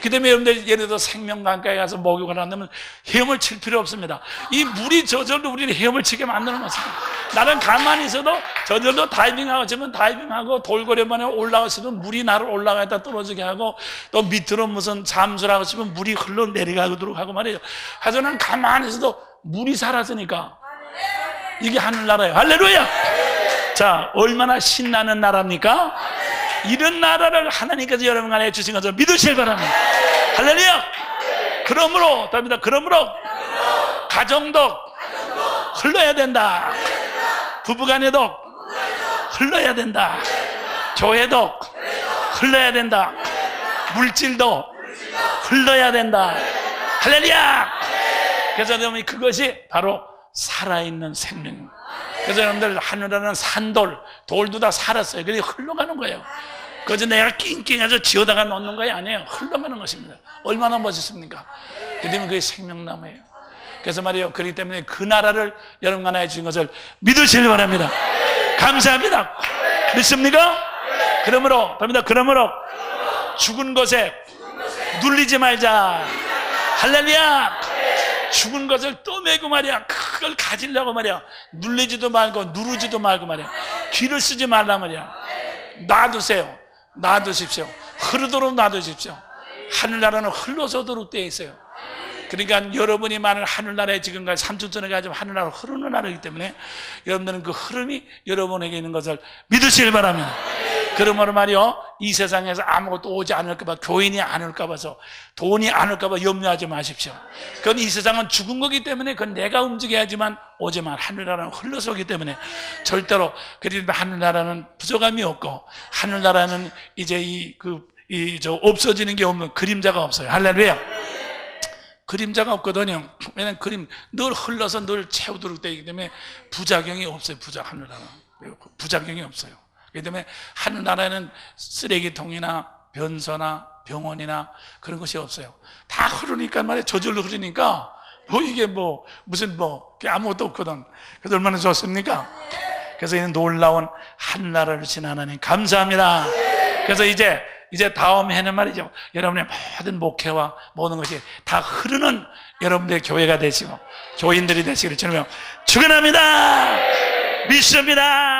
그 다음에 여러분들 예를 들어 생명강가에 가서 목욕을 한다면 헤엄을 칠 필요 없습니다. 이 물이 저절로 우리를 헤엄을 치게 만드는 것입니다. 나는 가만히 있어도 저절로 다이빙하고 싶으면 다이빙하고 돌고래만에 올라가서도 물이 나를 올라가다 떨어지게 하고 또 밑으로 무슨 잠수를 하고 싶으면 물이 흘러내려가도록 하고 말이에요. 하여튼 난 가만히 있어도 물이 살았으니까 이게 하늘나라예요. 할렐루야. 자, 얼마나 신나는 나라입니까? 이런 나라를 하나님께서 여러분 안에 주신 것을 믿으실 바랍니다. 할렐루야. 그러므로 답니다. 그러므로 가정도 흘러야 된다. 부부간에도 흘러야 된다. 교회도 흘러야 된다. 물질도 흘러야 된다. 할렐루야. 그래서 여러분 그것이 바로 살아있는 생명입니다. 그래서 여러분들 하늘에는 산돌, 돌도 다 살았어요. 그게 흘러가는 거예요. 그래서 내가 낑낑해서 지어다가 놓는 거 아니에요. 흘러가는 것입니다. 얼마나 멋있습니까? 그 때문에 그게 생명나무예요. 그래서 말이에요. 그렇기 때문에 그 나라를 여러분 하나에 주신 것을 믿으시길 바랍니다. 감사합니다. 믿습니까? 그러므로 죽은 것에 눌리지 말자. 할렐루야. 죽은 것을 떠매고 말이야. 그걸 가지려고 말이야. 눌리지도 말고 누르지도 말고 말이야. 기를 쓰지 말라 말이야. 놔두세요. 놔두십시오. 흐르도록 놔두십시오. 하늘나라는 흘러서도록 되어 있어요. 그러니까 여러분이 많은 하늘나라에 지금까지 3천 전에 가지고 하늘나라로 흐르는 나라이기 때문에 여러분들은 그 흐름이 여러분에게 있는 것을 믿으시길 바랍니다. 그러므로 말이요, 이 세상에서 아무것도 오지 않을까봐, 교인이 안 올까봐서, 돈이 안 올까봐 염려하지 마십시오. 그건 이 세상은 죽은 거기 때문에 그건 내가 움직여야지만 오지만 하늘나라는 흘러서 오기 때문에 절대로, 그러니까 하늘나라는 부족함이 없고 하늘나라는 이제 없어지는 게 없는 그림자가 없어요. 할렐루야. 그림자가 없거든요. 왜냐면 늘 흘러서 늘 채우도록 되기 때문에 부작용이 없어요. 하늘나라는 부작용이 없어요. 그렇기 때문에 하늘나라에는 쓰레기통이나 변소나 병원이나 그런 것이 없어요. 다 흐르니까 말이에요. 저절로 흐르니까 이게 무슨 아무것도 없거든. 그래서 얼마나 좋습니까? 그래서 이 놀라운 하늘나라를 주신 하나님 감사합니다. 그래서 이제 이제 다음 해는 말이죠, 여러분의 모든 목회와 모든 것이 다 흐르는 여러분들의 교회가 되시고 교인들이 되시기를 주님 축원합니다. 믿습니다.